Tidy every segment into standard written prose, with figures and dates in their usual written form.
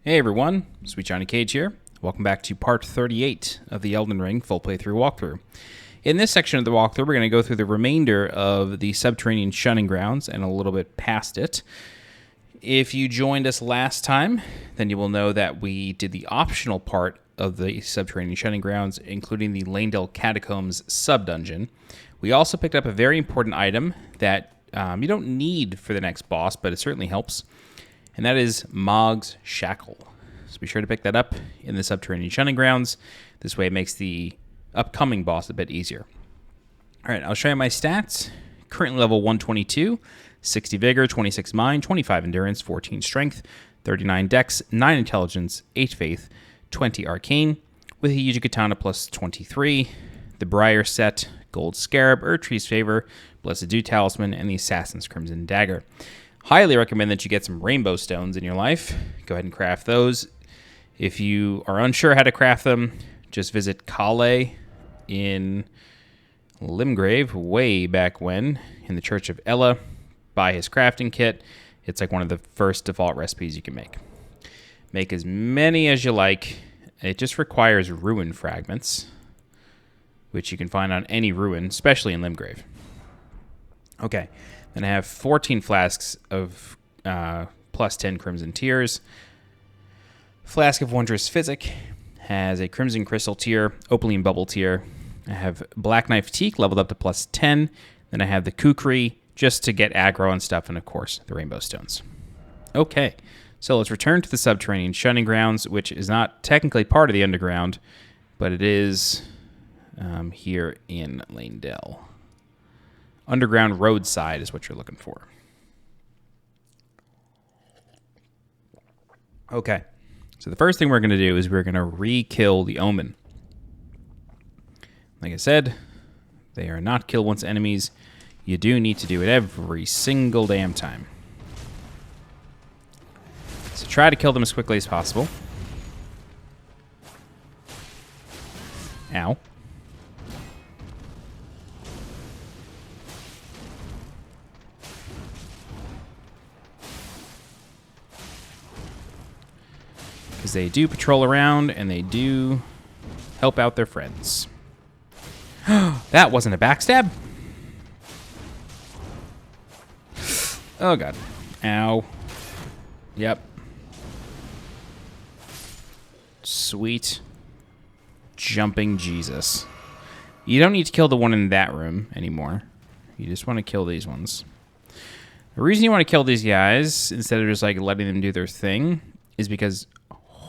Hey everyone, SweetJohnnyCage here. Welcome back to part 38 of the Elden Ring full playthrough walkthrough. In this section of the walkthrough, we're going to go through the remainder of the Subterranean Shunning-Grounds and a little bit past it. If you joined us last time, then you will know that we did the optional part of the Subterranean Shunning-Grounds, including the Lanedale Catacombs sub-dungeon. We also picked up a very important item that you don't need for the next boss, but it certainly helps. And that is Mohg's Shackle. So be sure to pick that up in the Subterranean Shunning-Grounds. This way it makes the upcoming boss a bit easier. All right, I'll show you my stats. Currently level 122, 60 Vigor, 26 Mind, 25 Endurance, 14 Strength, 39 Dex, 9 Intelligence, 8 Faith, 20 Arcane, with a Yuji Katana plus 23, the Briar Set, Gold Scarab, Erdtree's Favor, Blessed Dew Talisman, and the Assassin's Crimson Dagger. Highly recommend that you get some rainbow stones in your life. Go ahead and craft those. If you are unsure how to craft them, just visit Kale in Limgrave way back when in the Church of Ella. Buy his crafting kit. It's like one of the first default recipes you can make. Make as many as you like. It just requires ruin fragments, which you can find on any ruin, especially in Limgrave. Okay. Then I have 14 flasks of plus 10 Crimson Tears. Flask of Wondrous Physic has a Crimson Crystal tier, Opaline Bubble tier. I have Black Knife Teak leveled up to plus 10. Then I have the Kukri just to get aggro and stuff, and of course, the Rainbow Stones. Okay, so let's return to the Subterranean Shunning-Grounds, which is not technically part of the Underground, but it is here in Lanedale. Underground roadside is what you're looking for. Okay, so the first thing we're going to do is we're going to re-kill the Omen. Like I said, they are not kill once enemies. You do need to do it every single damn time. So try to kill them as quickly as possible. Ow. Because they do patrol around, and they do help out their friends. That wasn't a backstab. Oh, God. Ow. Yep. Sweet. Jumping Jesus. You don't need to kill the one in that room anymore. You just want to kill these ones. The reason you want to kill these guys, instead of just like letting them do their thing, is because...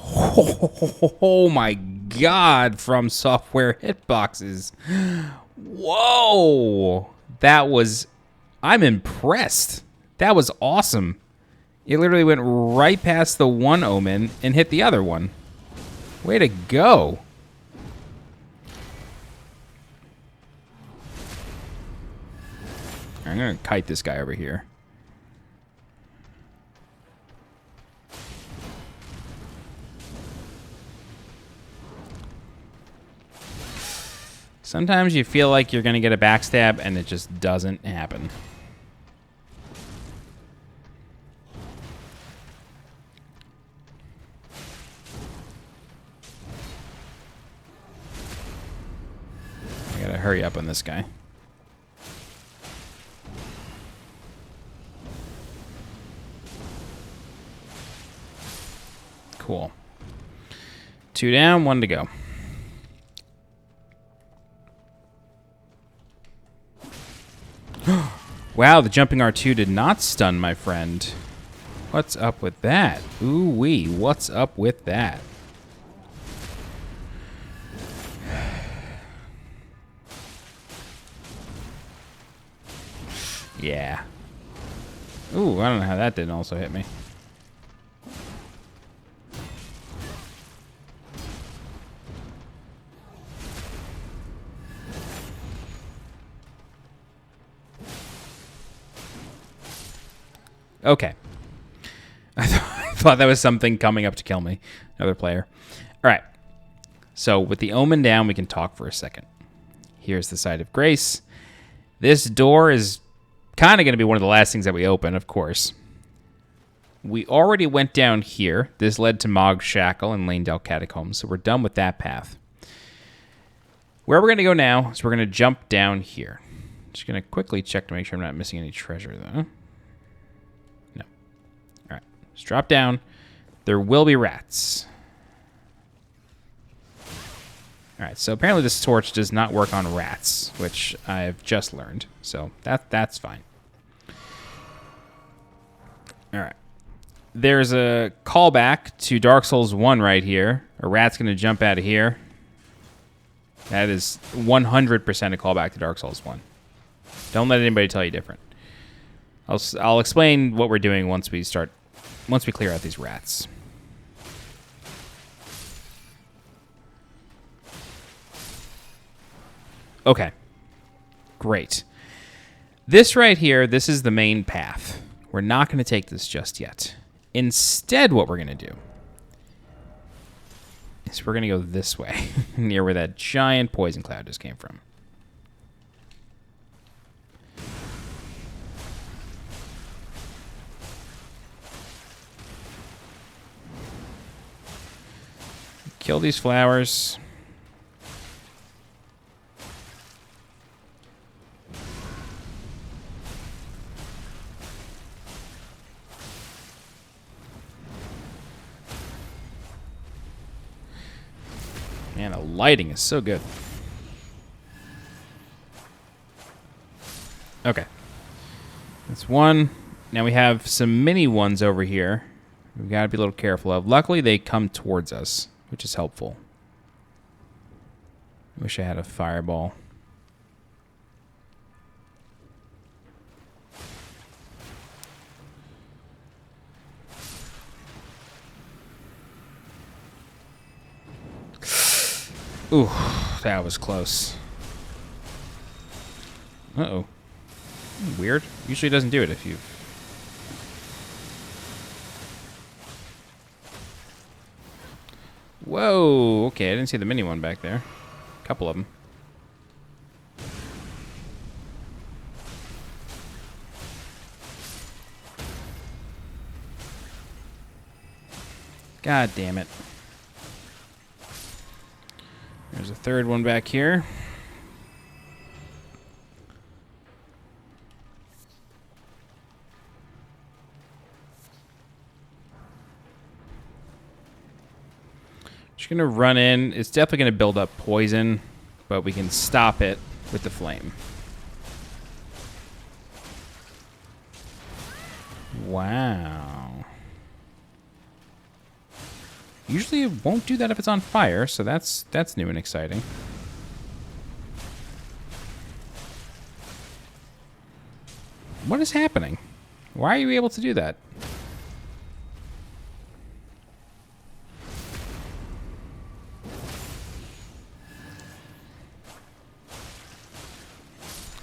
Oh my God, From Software hitboxes. Whoa. That was... I'm impressed. That was awesome. It literally went right past the one Omen and hit the other one. Way to go. I'm going to kite this guy over here. Sometimes you feel like you're going to get a backstab, and it just doesn't happen. I got to hurry up on this guy. Cool. 2 down, 1 to go. Wow, the jumping R2 did not stun my friend. What's up with that? Ooh-wee, what's up with that? Yeah. Ooh, I don't know how that didn't also hit me. Okay. I thought that was something coming up to kill me. Another player. All right. So with the Omen down, we can talk for a second. Here's the Site of Grace. This door is kind of going to be one of the last things that we open, of course. we already went down here. This led to Mohg's Shackle and Lanedale Catacombs, so we're done with that path. Where we're going to go now is we're going to jump down here. Just going to quickly check to make sure I'm not missing any treasure, though. No. All right. Just drop down. There will be rats. All right, so apparently this torch does not work on rats, which I've just learned. So that's fine. All right. There's a callback to Dark Souls 1 right here. A rat's going to jump out of here. That is 100% a callback to Dark Souls 1. Don't let anybody tell you different. I'll explain what we're doing once we clear out these rats. Okay. Great. This right here, this is the main path. We're not going to take this just yet. Instead, what we're going to do is we're going to go this way, near where that giant poison cloud just came from. Kill these flowers. Man, the lighting is so good. Okay. That's one. Now we have some mini ones over here. We've got to be a little careful of. Luckily, they come towards us, which is helpful. Wish I had a fireball. Ooh, that was close. Uh-oh. Weird. Usually doesn't do it if you... Whoa! Okay, I didn't see the mini one back there. A couple of them. God damn it. There's a third one back here. Just gonna run in. It's definitely gonna build up poison, but we can stop it with the flame. Wow. Usually it won't do that if it's on fire, so that's new and exciting. What is happening? Why are you able to do that?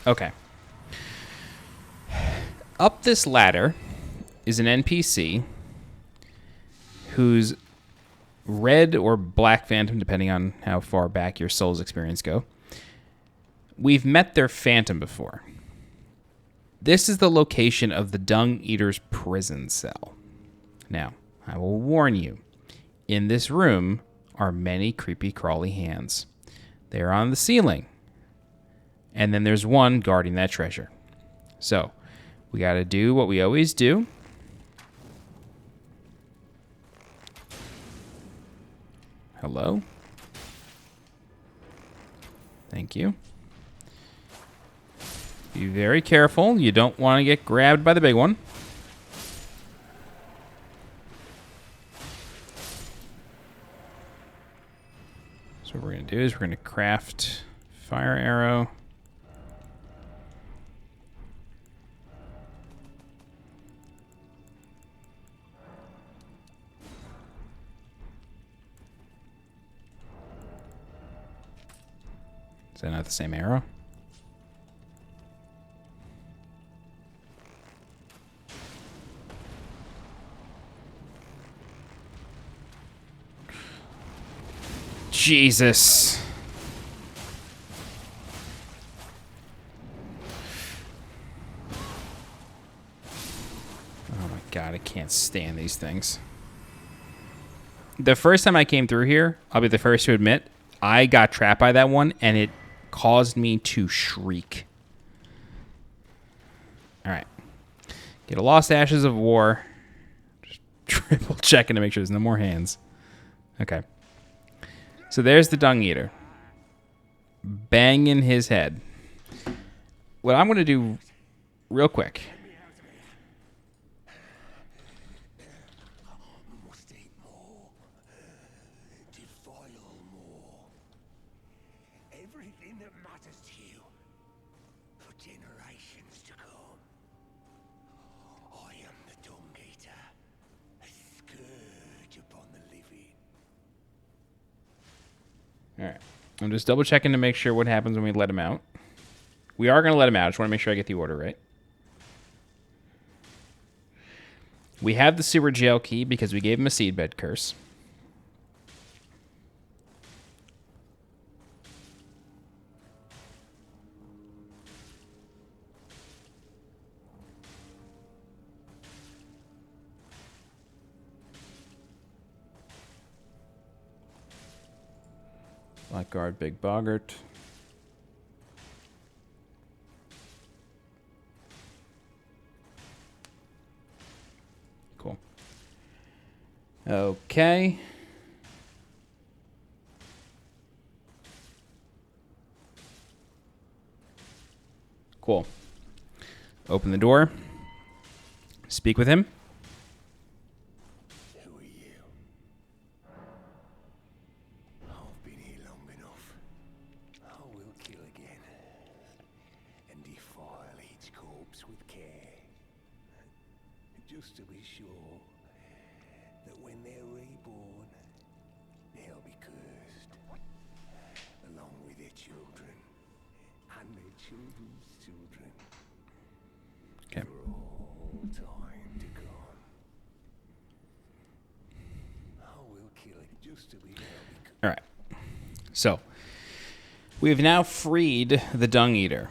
Okay. Up this ladder is an NPC whose red or black phantom, depending on how far back your Souls experience go. We've met their phantom before. This is the location of the Dung Eater's prison cell. Now, I will warn you, in this room are many creepy crawly hands. They are on the ceiling. And then there's one guarding that treasure. So, we got to do what we always do. Hello? Thank you. Be very careful. You don't want to get grabbed by the big one. So what we're going to do is we're going to craft fire arrow. Is that not the same arrow? Jesus. Oh my God, can't stand these things. The first time I came through here, I'll be the first to admit, I got trapped by that one, and it caused me to shriek. All right. Get a Lost Ashes of War. Just triple checking to make sure there's no more hands. Okay. So there's the Dung Eater. Banging his head. What I'm going to do real quick. Must eat more. Defile more. Everything that matters to you for generations to come. I am the Dung Eater, a scourge upon the living. All right. I'm just double checking to make sure what happens when we let him out. We are going to let him out. I just want to make sure I get the order right. We have the sewer jail key because we gave him a seedbed curse. Blackguard, Big Boggart. Cool. Okay. Cool. Open the door. Speak with him. Who are you? I've been here long enough. I will kill again and defile each corpse with care, just to be sure that when they're reborn, they'll be cursed, along with their children and their children's children. Okay. For all time to come. I will kill it just to be held. All right. So, we have now freed the Dung Eater.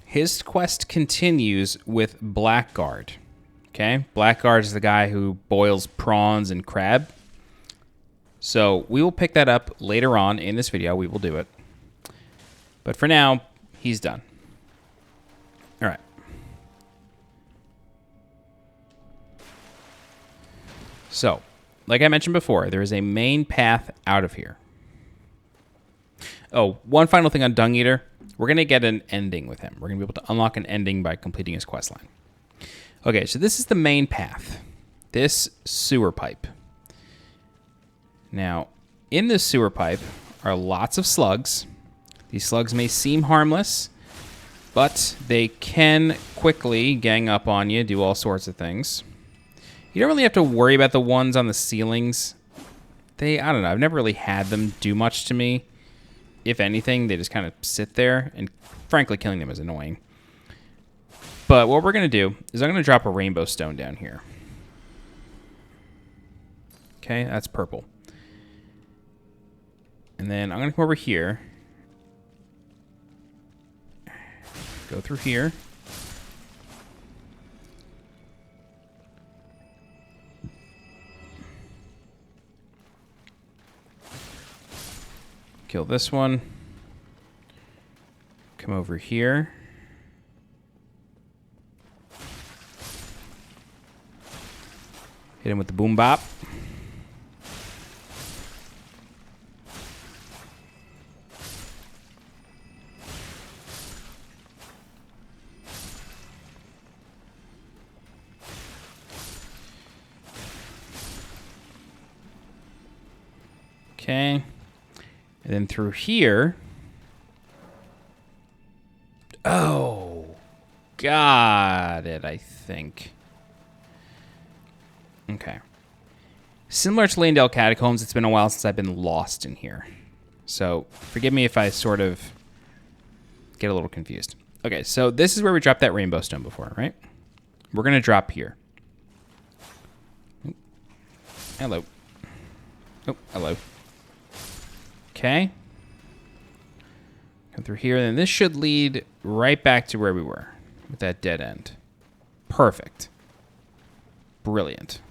His quest continues with Blackguard. Okay? Blackguard is the guy who boils prawns and crab. So, we will pick that up later on in this video. We will do it. But for now, he's done. All right. So, like I mentioned before, there is a main path out of here. Oh, one final thing on Dung Eater. We're going to get an ending with him. We're going to be able to unlock an ending by completing his questline. Okay, so this is the main path. This sewer pipe. Now, in this sewer pipe are lots of slugs. These slugs may seem harmless, but they can quickly gang up on you, do all sorts of things. You don't really have to worry about the ones on the ceilings. I don't know, I've never really had them do much to me. If anything, they just kind of sit there, and frankly, killing them is annoying. But what we're going to do is I'm going to drop a rainbow stone down here. Okay, that's purple. And then I'm going to come over here. Go through here. Kill this one. Come over here. Hit him with the boom bop. Okay. And then through here. Oh, got it, I think. Okay. Similar to Landale Catacombs, it's been a while since I've been lost in here. So forgive me if I sort of get a little confused. Okay, so this is where we dropped that rainbow stone before, right? We're going to drop here. Hello. Oh, hello. Okay. Come through here, and then this should lead right back to where we were with that dead end. Perfect. Brilliant.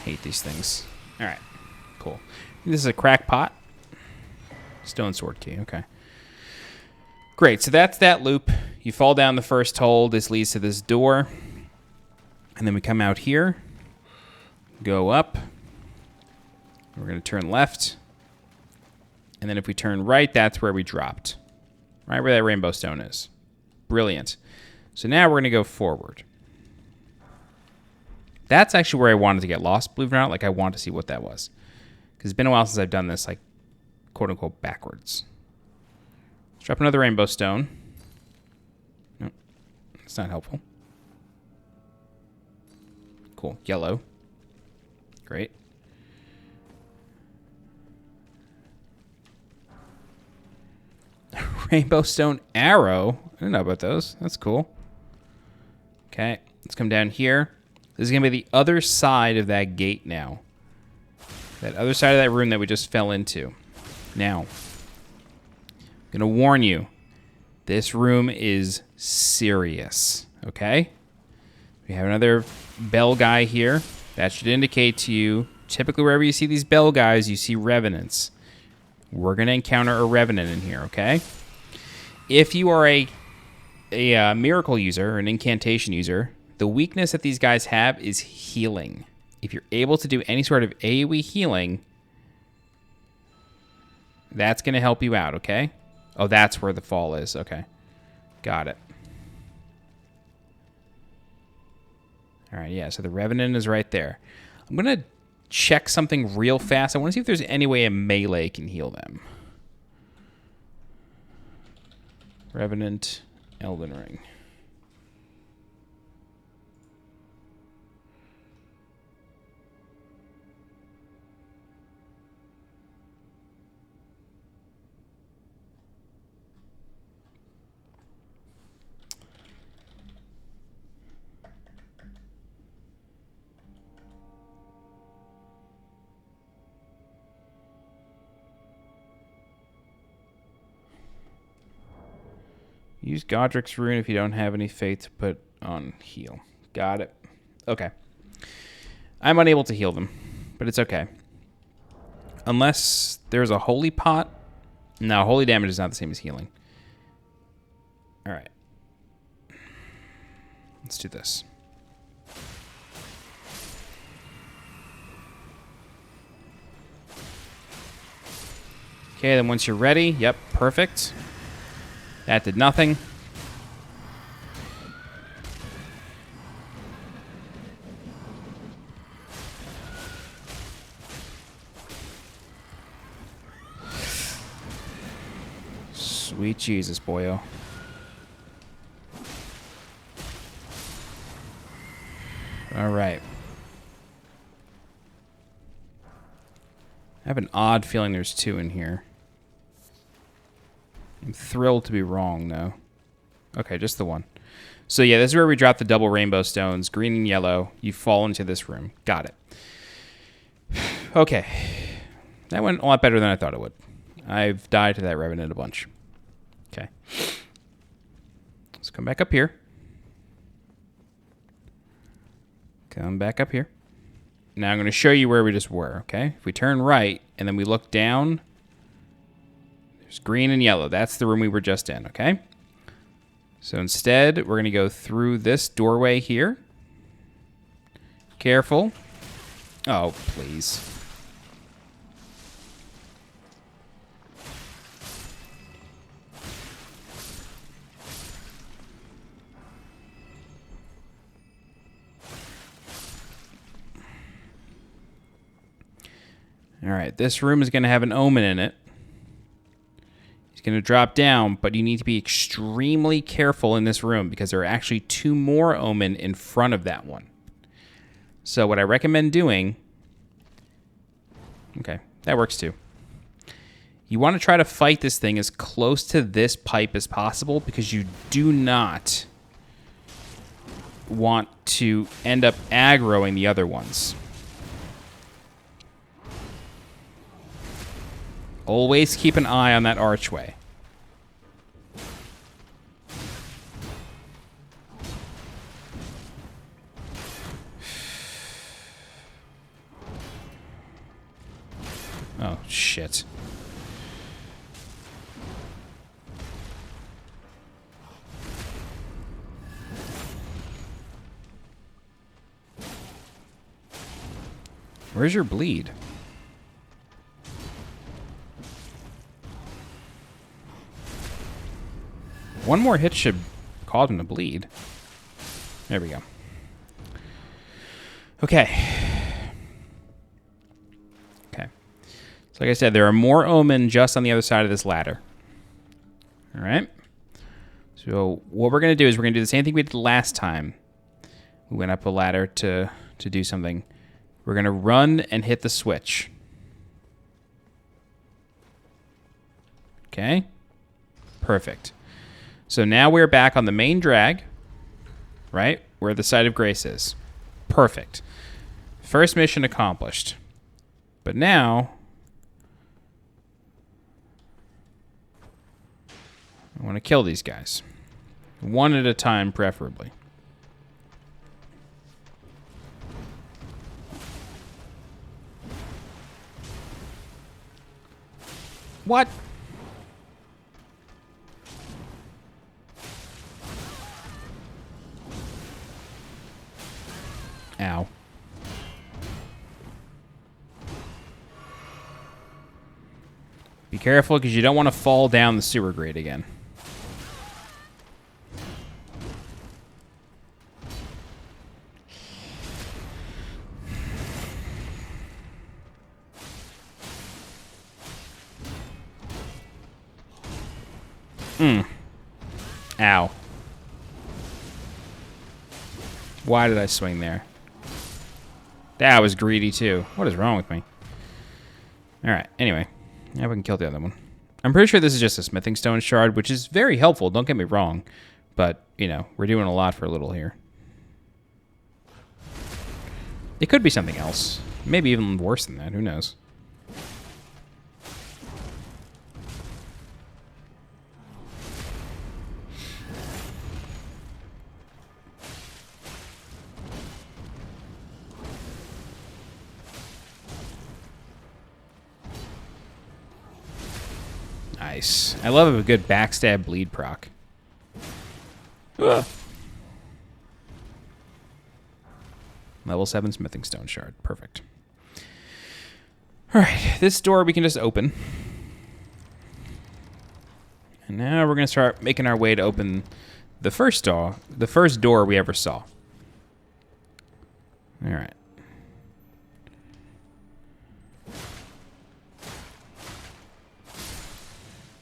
Hate these things. All right, cool. This is a crackpot. Stone sword key, okay. Great, so that's that loop. You fall down the first hole. This leads to this door. And then we come out here. Go up. We're going to turn left. And then if we turn right, that's where we dropped. Right where that rainbow stone is. Brilliant. So now we're going to go forward. That's actually where I wanted to get lost, believe it or not. Like, I want to see what that was. Because it's been a while since I've done this, like, quote-unquote, backwards. Let's drop another rainbow stone. Nope. That's not helpful. Cool. Yellow. Great. Rainbow stone arrow. I didn't know about those. That's cool. Okay. Let's come down here. This is going to be the other side of that gate now. That other side of that room that we just fell into. Now, I'm going to warn you. This room is serious. Okay? We have another bell guy here. That should indicate to you, typically wherever you see these bell guys, you see revenants. We're going to encounter a revenant in here, okay? If you are a miracle user or an incantation user, the weakness that these guys have is healing. If you're able to do any sort of AoE healing, that's going to help you out, okay? Oh, that's where the fall is. Okay. Got it. All right, yeah, so the Revenant is right there. I'm going to check something real fast. I want to see if there's any way a melee can heal them. Revenant, Elden Ring. Use Godric's rune if you don't have any faith to put on heal. Got it. Okay. I'm unable to heal them, but it's okay. Unless there's a holy pot. No, holy damage is not the same as healing. All right. Let's do this. Okay, then once you're ready, yep, perfect. That did nothing. Sweet Jesus, boyo. All right. I have an odd feeling there's two in here. I'm thrilled to be wrong, though. Okay, just the one. So, yeah, this is where we drop the double rainbow stones, green and yellow. You fall into this room. Got it. Okay. That went a lot better than I thought it would. I've died to that Revenant a bunch. Okay. Let's come back up here. Come back up here. Now I'm going to show you where we just were, okay? If we turn right and then we look down... There's green and yellow. That's the room we were just in, okay? So instead, we're going to go through this doorway here. Careful. Oh, please. All right, this room is going to have an Omen in it. It's going to drop down, but you need to be extremely careful in this room because there are actually two more Omen in front of that one. So what I recommend doing... Okay, that works too. You want to try to fight this thing as close to this pipe as possible because you do not want to end up aggroing the other ones. Always keep an eye on that archway. Oh, shit. Where's your bleed? One more hit should cause him to bleed. There we go. Okay. Okay. So like I said, there are more Omen just on the other side of this ladder. All right. So what we're going to do is we're going to do the same thing we did last time. We went up a ladder to do something. We're going to run and hit the switch. Okay. Perfect. So now we're back on the main drag, right? Where the Site of Grace is. Perfect. First mission accomplished. But now, I want to kill these guys. One at a time, preferably. What? Ow. Be careful, because you don't want to fall down the sewer grate again. Ow. Why did I swing there? That was greedy, too. What is wrong with me? Alright, anyway. Now we can kill the other one. I'm pretty sure this is just a smithing stone shard, which is very helpful, don't get me wrong. But, you know, we're doing a lot for a little here. It could be something else. Maybe even worse than that, who knows? Nice. I love a good backstab bleed proc. Ugh. Level 7 smithing stone shard. Perfect. Alright, this door we can just open. And now we're going to start making our way to open the first door we ever saw. Alright.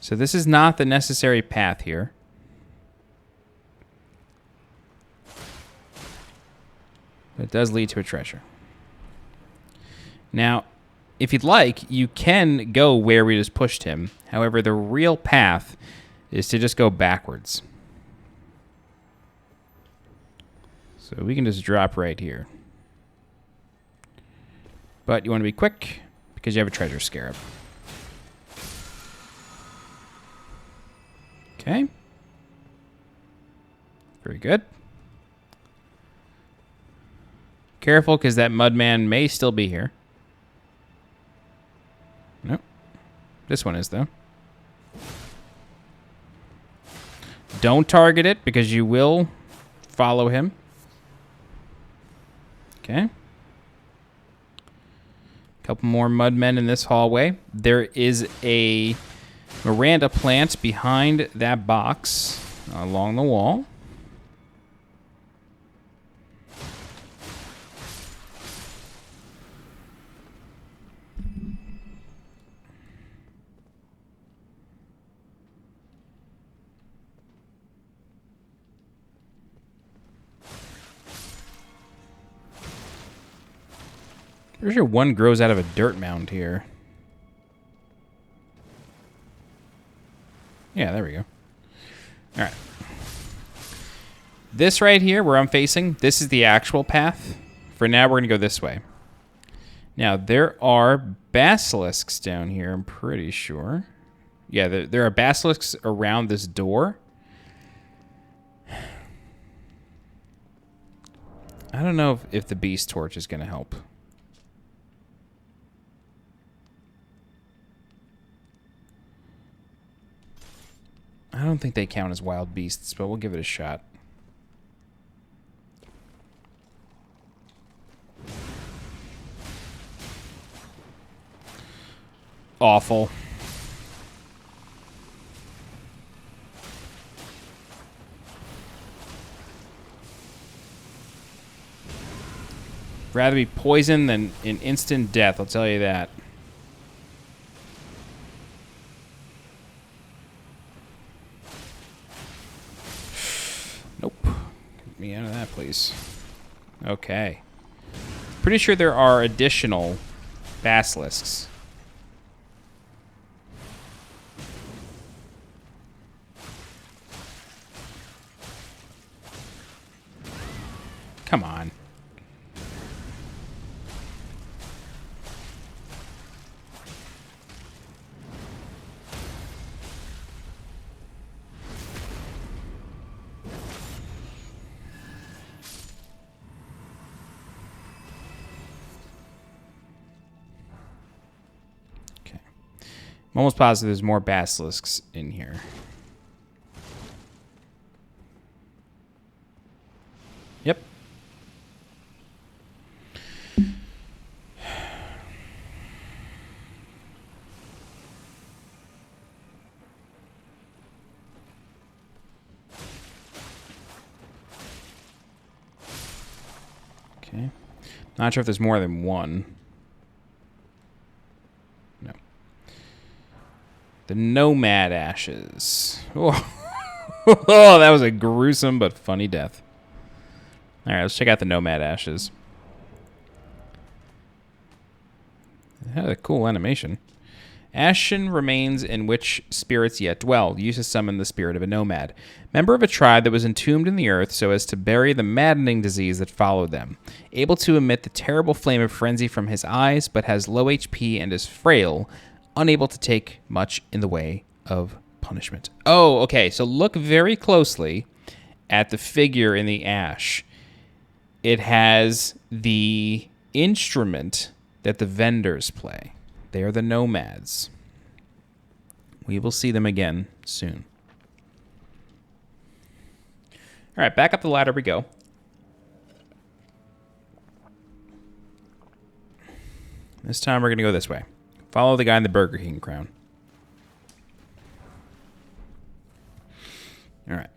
So this is not the necessary path here. But it does lead to a treasure. Now, if you'd like, you can go where we just pushed him. However, the real path is to just go backwards. So we can just drop right here. But you want to be quick because you have a treasure scarab. Okay. Very good. Careful, because that mudman may still be here. Nope. This one is, though. Don't target it, because you will follow him. Okay. Couple more mudmen in this hallway. There is a Miranda plant behind that box along the wall. Pretty sure one grows out of a dirt mound here. Yeah, there we go. All right. This right here, where I'm facing, this is the actual path. For now, we're going to go this way. Now, there are basilisks down here, I'm pretty sure. Yeah, there are basilisks around this door. I don't know if the beast torch is going to help. I don't think they count as wild beasts, but we'll give it a shot. Awful. Rather be poisoned than in instant death, I'll tell you that. Nope. Get me out of that, please. Okay. Pretty sure there are additional basilisks. Come on. Okay. I'm almost positive there's more basilisks in here. Yep. Okay. Not sure if there's more than one. No. The Nomad Ashes. Oh, oh, that was a gruesome but funny death. All right, let's check out the Nomad Ashes. It had a cool animation. Ashen remains in which spirits yet dwell, used to summon the spirit of a nomad, member of a tribe that was entombed in the earth so as to bury the maddening disease that followed them. Able to emit the terrible flame of frenzy from his eyes, but has low HP and is frail, unable to take much in the way of punishment. Oh, okay, so look very closely at the figure in the ash. It has the instrument that the vendors play. They are the nomads. We will see them again soon. All right, back up the ladder we go. This time we're going to go this way. Follow the guy in the Burger King crown. All right.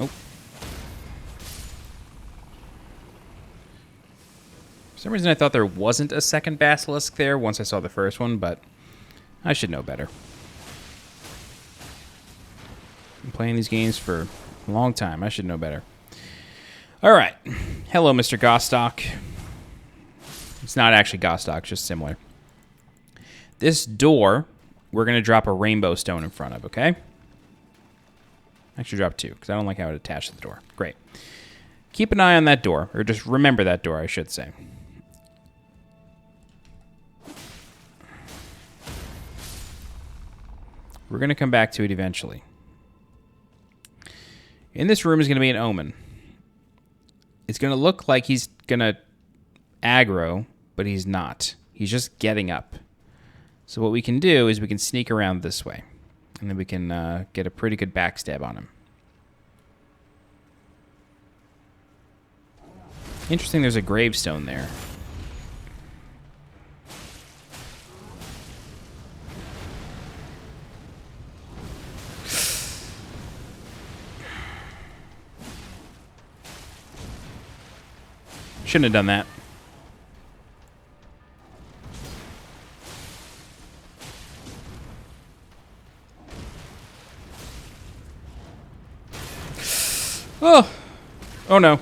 Oh. For some reason I thought there wasn't a second basilisk there once I saw the first one, but I should know better. Been playing these games for a long time. I should know better. All right. Hello, Mr. Gostock. It's not actually Gostock, just similar. This door, we're going to drop a rainbow stone in front of, okay? Actually, drop two, because I don't like how it attached to the door. Great. Keep an eye on that door, or just remember that door, I should say. We're going to come back to it eventually. In this room is going to be an Omen. It's going to look like he's going to aggro, but he's not. He's just getting up. So what we can do is we can sneak around this way. And then we can get a pretty good backstab on him. Interesting, there's a gravestone there. Shouldn't have done that. Oh! Oh no.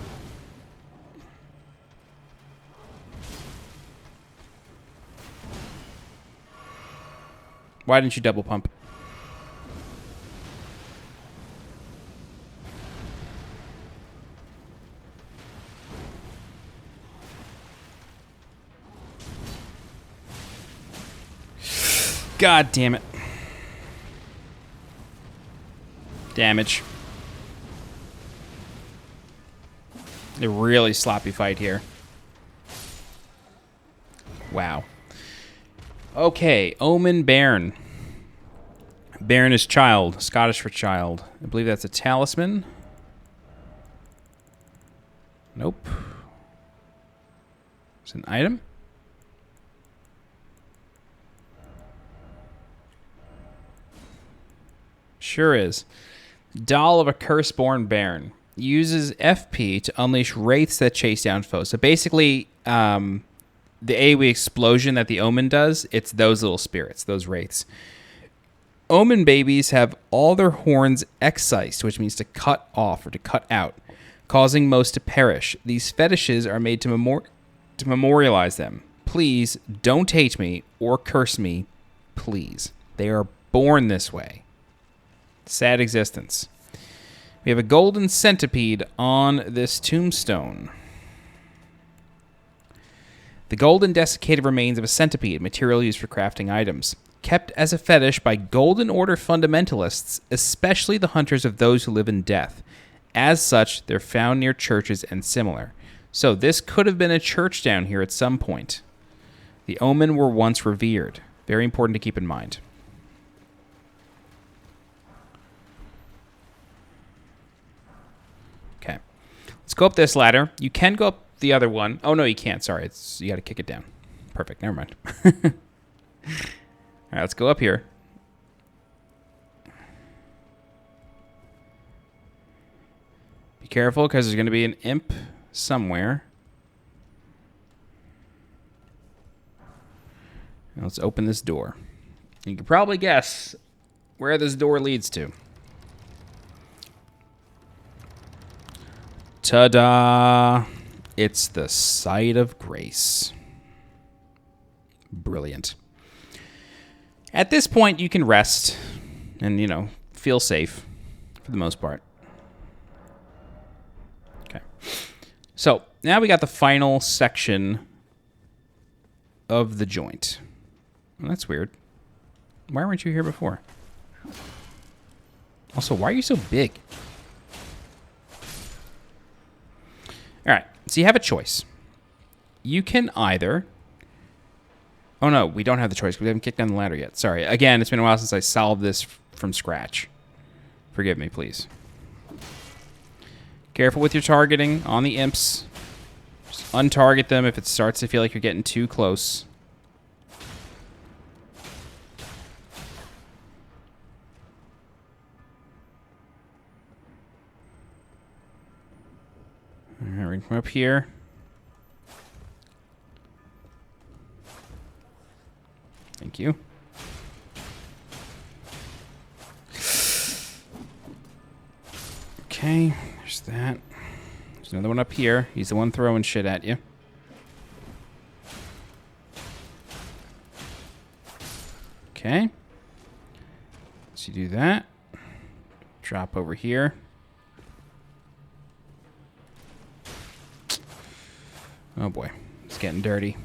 Why didn't you double pump? God damn it. Damage. A really sloppy fight here. Wow. Okay, Omen Bairn. Bairn is child, Scottish for child. I believe that's a talisman. Nope. It's an item. Sure is. Doll of a Curse-born Bairn. Uses FP to unleash wraiths that chase down foes. So basically, the AoE explosion that the Omen does, it's those little spirits, those wraiths. Omen babies have all their horns excised, which means to cut off or to cut out, causing most to perish. These fetishes are made to memorialize them. Please don't hate me or curse me, please. They are born this way. Sad existence. We have a golden centipede on this tombstone. The golden desiccated remains of a centipede, material used for crafting items. Kept as a fetish by Golden Order fundamentalists, especially the hunters of those who live in death. As such, they're found near churches and similar. So this could have been a church down here at some point. The Omen were once revered. Very important to keep in mind. Okay. Let's go up this ladder. You can go up the other one. Oh, no, you can't. Sorry. You got to kick it down. Perfect. Never mind. All right, let's go up here. Be careful, because there's going to be an imp somewhere. Now let's open this door. You can probably guess where this door leads to. Ta-da! It's the site of grace. Brilliant. At this point, you can rest and, feel safe for the most part. Okay. So, now we got the final section of the joint. Well, that's weird. Why weren't you here before? Also, why are you so big? All right. So, you have a choice. You can either... Oh, no, we don't have the choice. We haven't kicked down the ladder yet. Sorry. Again, it's been a while since I solved this from scratch. Forgive me, please. Careful with your targeting on the imps. Just untarget them if it starts to feel like you're getting too close. All right, we're going to come up here. Thank you. Okay, there's that. There's another one up here. He's the one throwing shit at you. Okay. So you do that. Drop over here. Oh boy, it's getting dirty.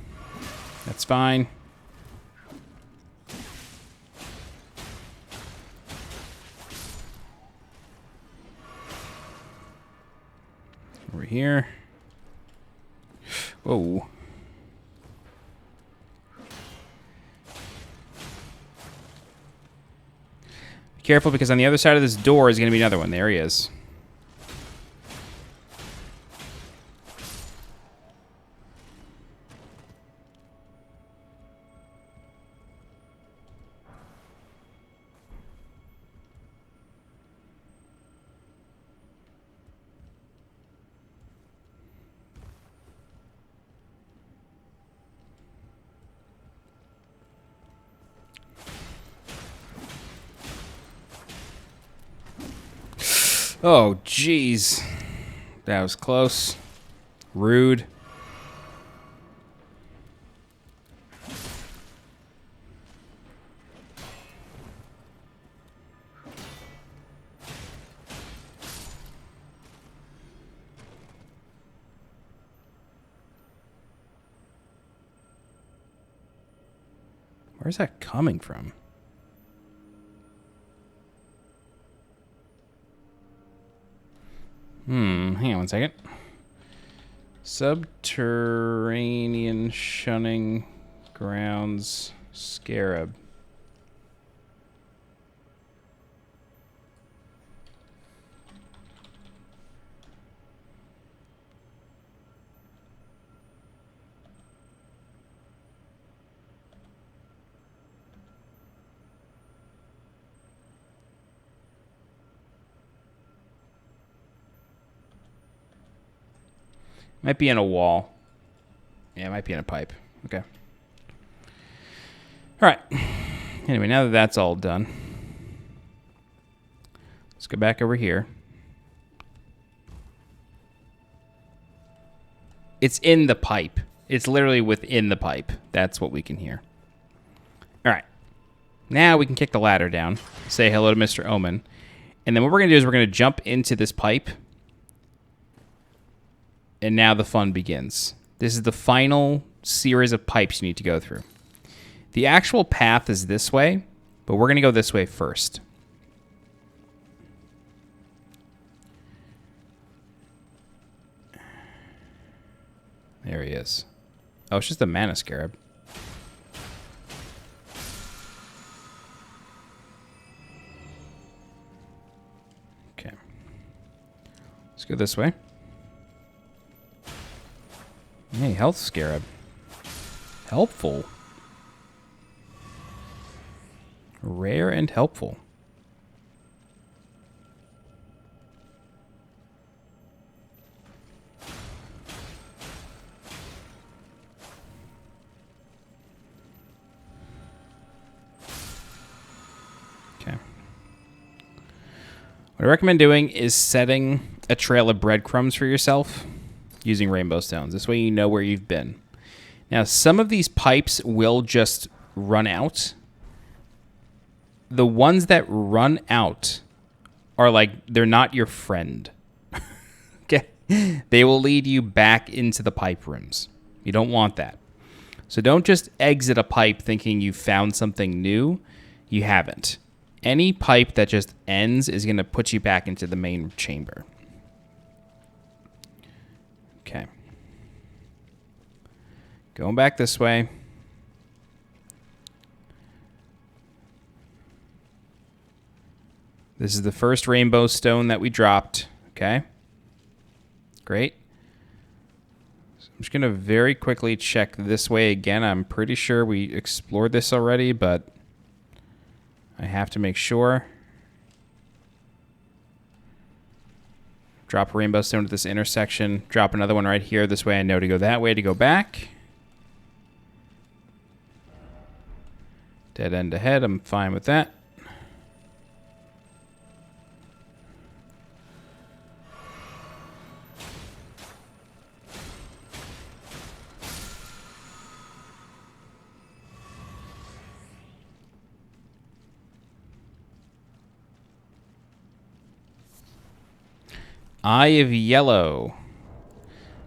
That's fine. Over here. Whoa. Be careful, because on the other side of this door is going to be another one. There he is. Oh, jeez. That was close. Rude. Where's that coming from? Hang on one second. Subterranean Shunning-Grounds Scarab. Might be in a wall. Yeah, it might be in a pipe. Okay. All right. Anyway, now that that's all done, let's go back over here. It's in the pipe. It's literally within the pipe. That's what we can hear. All right. Now we can kick the ladder down, say hello to Mr. Omen, and then what we're going to do is we're going to jump into this pipe. And now the fun begins. This is the final series of pipes you need to go through. The actual path is this way, but we're going to go this way first. There he is. Oh, it's just a mana scarab. Okay. Let's go this way. Hey, health scarab. Helpful. Rare and helpful. Okay. What I recommend doing is setting a trail of breadcrumbs for yourself using rainbow stones. This way you know where you've been. Now, some of these pipes will just run out. The ones that run out are like, they're not your friend. Okay? They will lead you back into the pipe rooms. You don't want that. So don't just exit a pipe thinking you found something new. You haven't. Any pipe that just ends is going to put you back into the main chamber. Okay. Going back this way. This is the first rainbow stone that we dropped. Okay. Great. So I'm just going to very quickly check this way again. I'm pretty sure we explored this already, but I have to make sure. Drop a rainbow stone at this intersection. Drop another one right here. This way I know to go that way to go back. Dead end ahead. I'm fine with that. Eye of Yellow.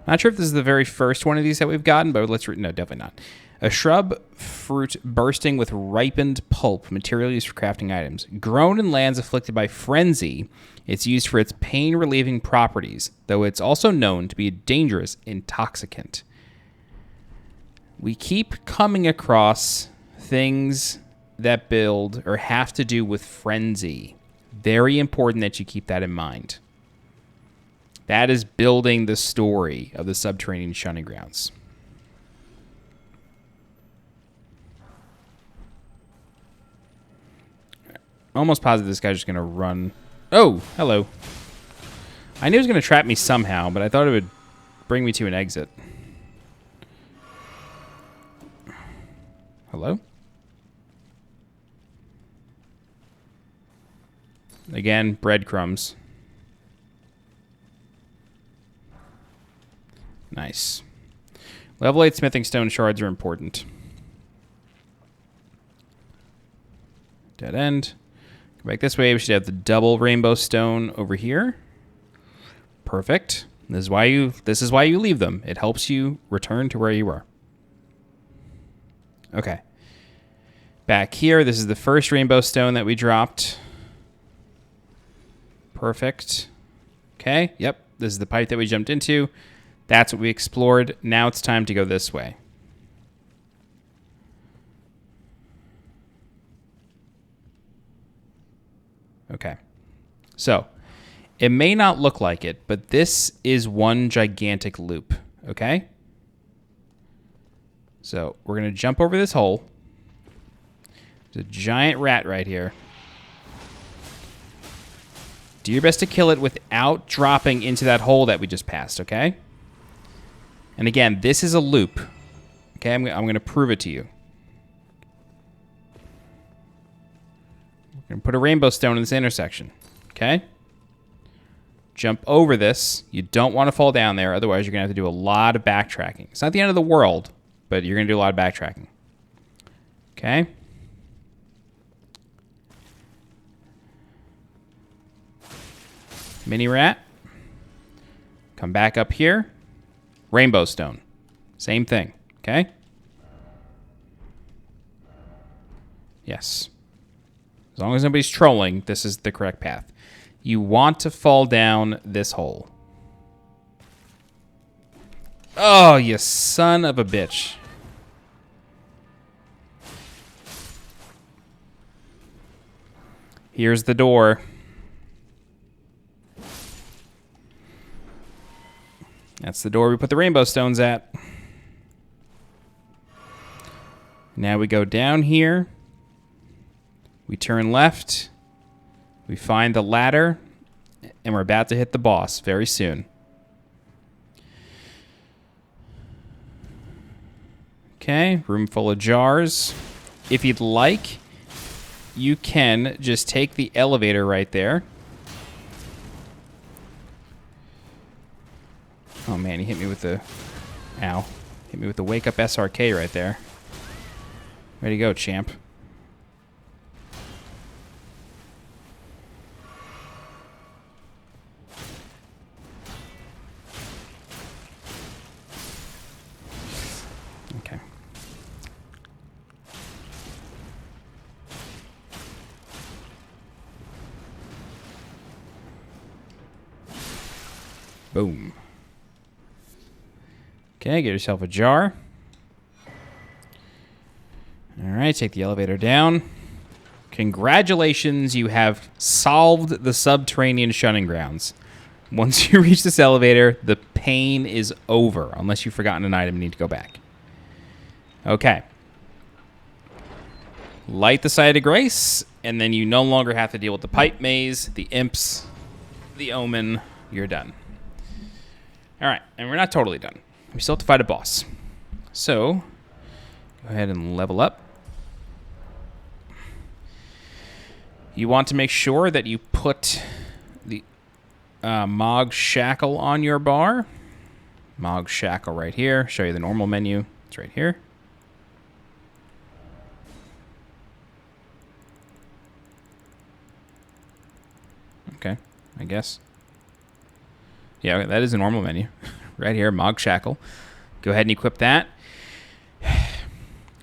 Not sure if this is the very first one of these that we've gotten, but let's no, definitely not. A shrub fruit bursting with ripened pulp, material used for crafting items. Grown in lands afflicted by frenzy, it's used for its pain-relieving properties, though it's also known to be a dangerous intoxicant. We keep coming across things that build or have to do with frenzy. Very important that you keep that in mind. That is building the story of the Subterranean Shunning-Grounds. Almost positive this guy's just going to run. Oh, hello. I knew he was going to trap me somehow, but I thought it would bring me to an exit. Hello? Again, breadcrumbs. Nice. Level 8 smithing stone shards are important. Dead end. Go back this way. We should have the double rainbow stone over here. Perfect. This is why you leave them. It helps you return to where you are. Okay. Back here, this is the first rainbow stone that we dropped. Perfect. Okay. Yep. this is the pipe that we jumped into. That's what we explored. Now it's time to go this way. Okay. So, it may not look like it, but this is one gigantic loop, okay? So, we're going to jump over this hole. There's a giant rat right here. Do your best to kill it without dropping into that hole that we just passed, okay? And again, this is a loop. Okay, I'm going to prove it to you. We're going to put a rainbow stone in this intersection, okay? Jump over this. You don't want to fall down there, otherwise you're going to have to do a lot of backtracking. It's not the end of the world, but you're going to do a lot of backtracking. Okay? Mini rat. Come back up here. Rainbow stone. Same thing. Okay? Yes. As long as nobody's trolling, this is the correct path. You want to fall down this hole. Oh, you son of a bitch. Here's the door. That's the door we put the rainbow stones at. Now we go down here. We turn left. We find the ladder. And we're about to hit the boss very soon. Okay, room full of jars. If you'd like, you can just take the elevator right there. Oh man, he hit me with the... Ow. Hit me with the wake up SRK right there. Way to go, champ. Okay. Boom. Okay, get yourself a jar. All right, take the elevator down. Congratulations, you have solved the Subterranean Shunning-Grounds. Once you reach this elevator, the pain is over, unless you've forgotten an item and need to go back. Okay. Light the Site of Grace, and then you no longer have to deal with the pipe maze, the imps, the Omen. You're done. All right, and we're not totally done. We still have to fight a boss. So, go ahead and level up. You want to make sure that you put the Mohg shackle on your bar. Mohg shackle right here. Show you the normal menu. It's right here. Okay, I guess. Yeah, that is a normal menu. Right here, Mohg shackle. Go ahead and equip that.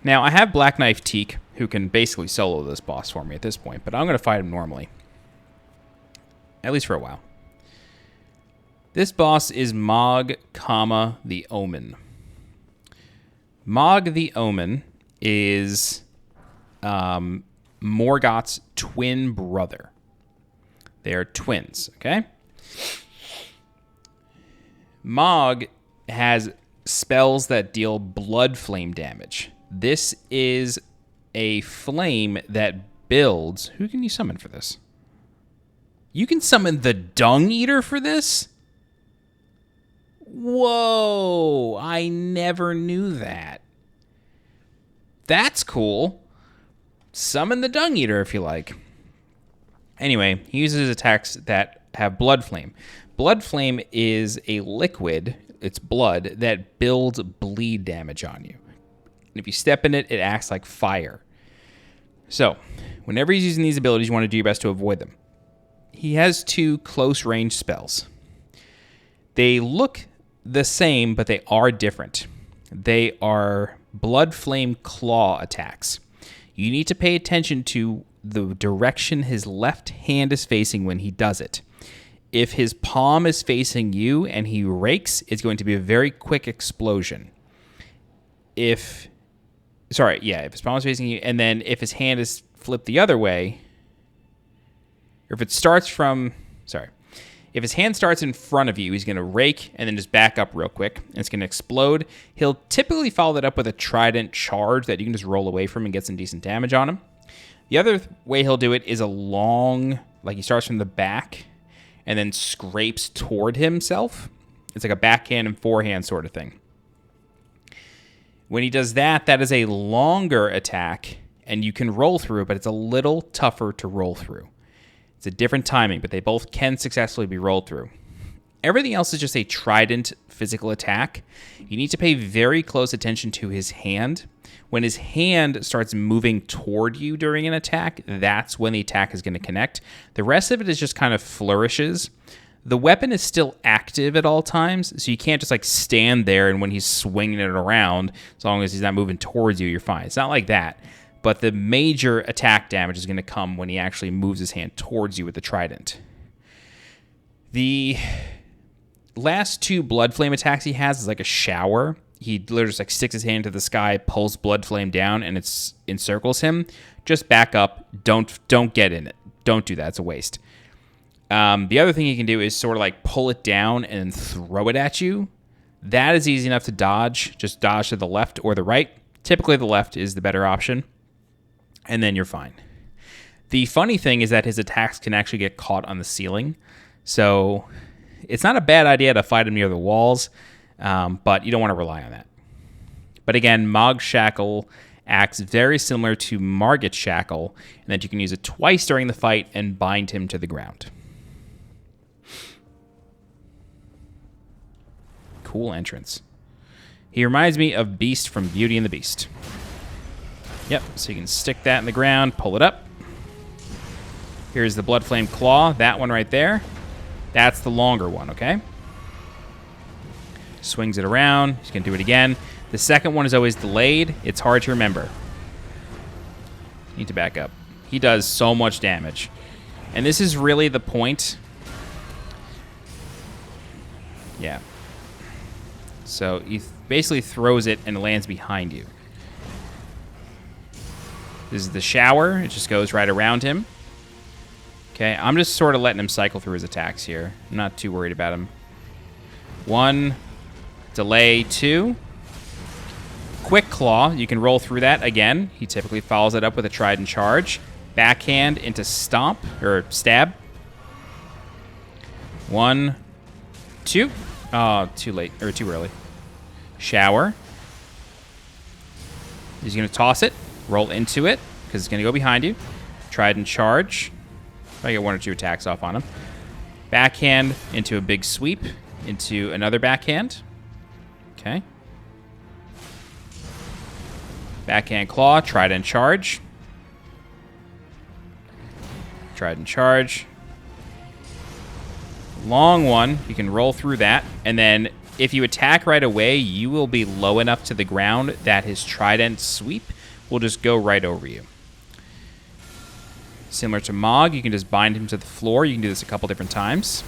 Now, I have Black Knife Teak, who can basically solo this boss for me at this point, but I'm going to fight him normally. At least for a while. This boss is Mohg, the Omen. Mohg the Omen is Morgoth's twin brother. They are twins, okay? Mohg has spells that deal blood flame damage. This is a flame that builds... Who can you summon for this? You can summon the Dung Eater for this? Whoa, I never knew that. That's cool. Summon the Dung Eater if you like. Anyway, he uses attacks that have blood flame. Blood flame is a liquid, it's blood, that builds bleed damage on you. And if you step in it, it acts like fire. So, whenever he's using these abilities, you want to do your best to avoid them. He has 2 close-range spells. They look the same, but they are different. They are blood flame claw attacks. You need to pay attention to the direction his left hand is facing when he does it. if his palm is facing you and he rakes, it's going to be a very quick explosion. If his palm is facing you, and then if his hand is flipped the other way, or if his hand starts in front of you, he's going to rake and then just back up real quick, and it's going to explode. He'll typically follow that up with a trident charge that you can just roll away from and get some decent damage on him. The other way he'll do it is a long, like he starts from the back and then scrapes toward himself. It's like a backhand and forehand sort of thing. When he does that, that is a longer attack, and you can roll through it, but it's a little tougher to roll through. It's a different timing, but they both can successfully be rolled through. Everything else is just a trident physical attack. You need to pay very close attention to his hand. When his hand starts moving toward you during an attack, that's when the attack is going to connect. The rest of it is just kind of flourishes. The weapon is still active at all times, so you can't just like stand there and when he's swinging it around, as long as he's not moving towards you, you're fine. It's not like that. But the major attack damage is going to come when he actually moves his hand towards you with the trident. The last two blood flame attacks he has is like a shower. He literally just like sticks his hand to the sky, pulls blood flame down, and it encircles him. Just back up. Don't get in it. Don't do that. It's a waste. The other thing you can do is sort of like pull it down and throw it at you. That is easy enough to dodge. Just dodge to the left or the right. Typically the left is the better option. And then you're fine. The funny thing is that his attacks can actually get caught on the ceiling. So it's not a bad idea to fight him near the walls, but you don't want to rely on that. But again, Mohg Shackle acts very similar to Margit Shackle, in that you can use it twice during the fight and bind him to the ground. Cool entrance. He reminds me of Beast from Beauty and the Beast. Yep, so you can stick that in the ground, pull it up. Here's the Blood Flame Claw, that one right there. That's the longer one, okay? Swings it around, he's gonna do it again. The second one is always delayed. It's hard to remember. Need to back up. He does so much damage. And this is really the point. Yeah. So he basically throws it and it lands behind you. This is the shower. It just goes right around him. Okay, I'm just sort of letting him cycle through his attacks here. I'm not too worried about him. 1, delay, 2. Quick Claw, you can roll through that again. He typically follows it up with a trident charge. Backhand into stomp, or stab. 1, 2. Oh, too late, or too early. Shower. He's going to toss it, roll into it, because it's going to go behind you. Trident charge. I get 1 or 2 attacks off on him. Backhand into a big sweep, into another backhand. Okay. Backhand claw, trident charge. Trident charge. Long one, you can roll through that. And then if you attack right away, you will be low enough to the ground that his trident sweep will just go right over you. Similar to Mohg, you can just bind him to the floor. You can do this a couple different times.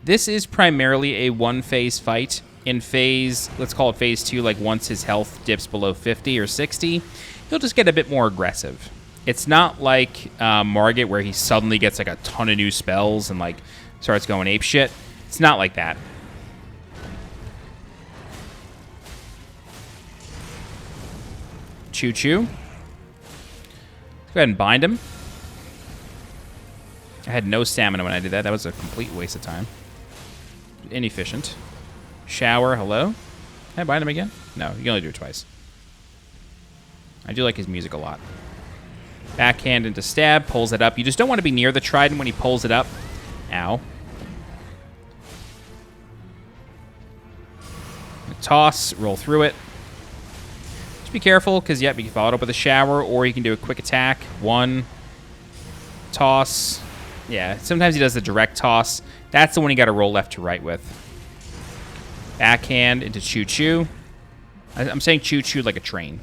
This is primarily a one-phase fight. In phase, let's call it phase 2, like once his health dips below 50 or 60, he'll just get a bit more aggressive. It's not like Margit, where he suddenly gets like a ton of new spells and like starts going apeshit. It's not like that. Choo-choo. Go ahead and bind him. I had no stamina when I did that. That was a complete waste of time. Inefficient. Shower, hello? Can I bind him again? No, you can only do it twice. I do like his music a lot. Backhand into stab, pulls it up. You just don't want to be near the trident when he pulls it up. Ow. Toss, roll through it. Just be careful, because, yep, you can follow it up with a shower, or you can do a quick attack. 1. Toss. Yeah, sometimes he does the direct toss. That's the one you got to roll left to right with. Backhand into choo-choo. I'm saying choo-choo like a train.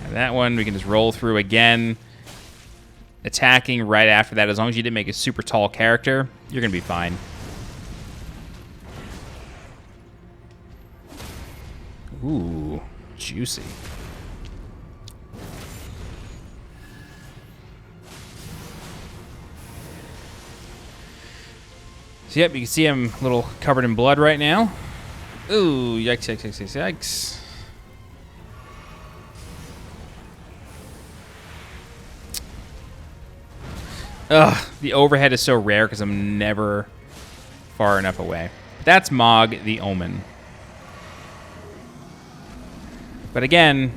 And that one we can just roll through again. attacking right after that, as long as you didn't make a super tall character, you're going to be fine. Ooh, juicy. So, yep, you can see I'm a little covered in blood right now. Ooh, yikes, yikes, yikes, yikes, yikes. Ugh, the overhead is so rare because I'm never far enough away. That's Mohg, the Omen. But again,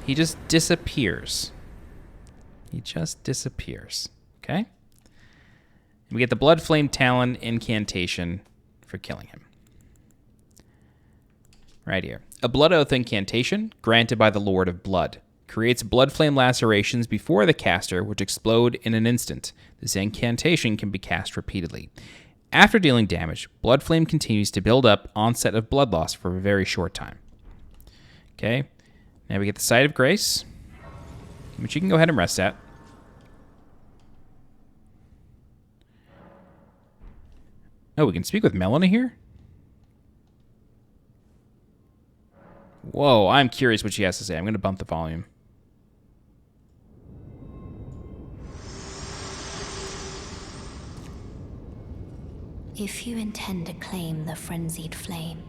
he just disappears. He just disappears. Okay? We get the Blood Flame Talon incantation for killing him. Right here. A Blood Oath incantation granted by the Lord of Blood. Creates blood flame lacerations before the caster, which explode in an instant. This incantation can be cast repeatedly. After dealing damage, blood flame continues to build up onset of blood loss for a very short time. Okay, now we get the Sight of Grace, which you can go ahead and rest at. Oh, we can speak with Melina here? Whoa, I'm curious what she has to say. I'm going to bump the volume. If you intend to claim the frenzied flame,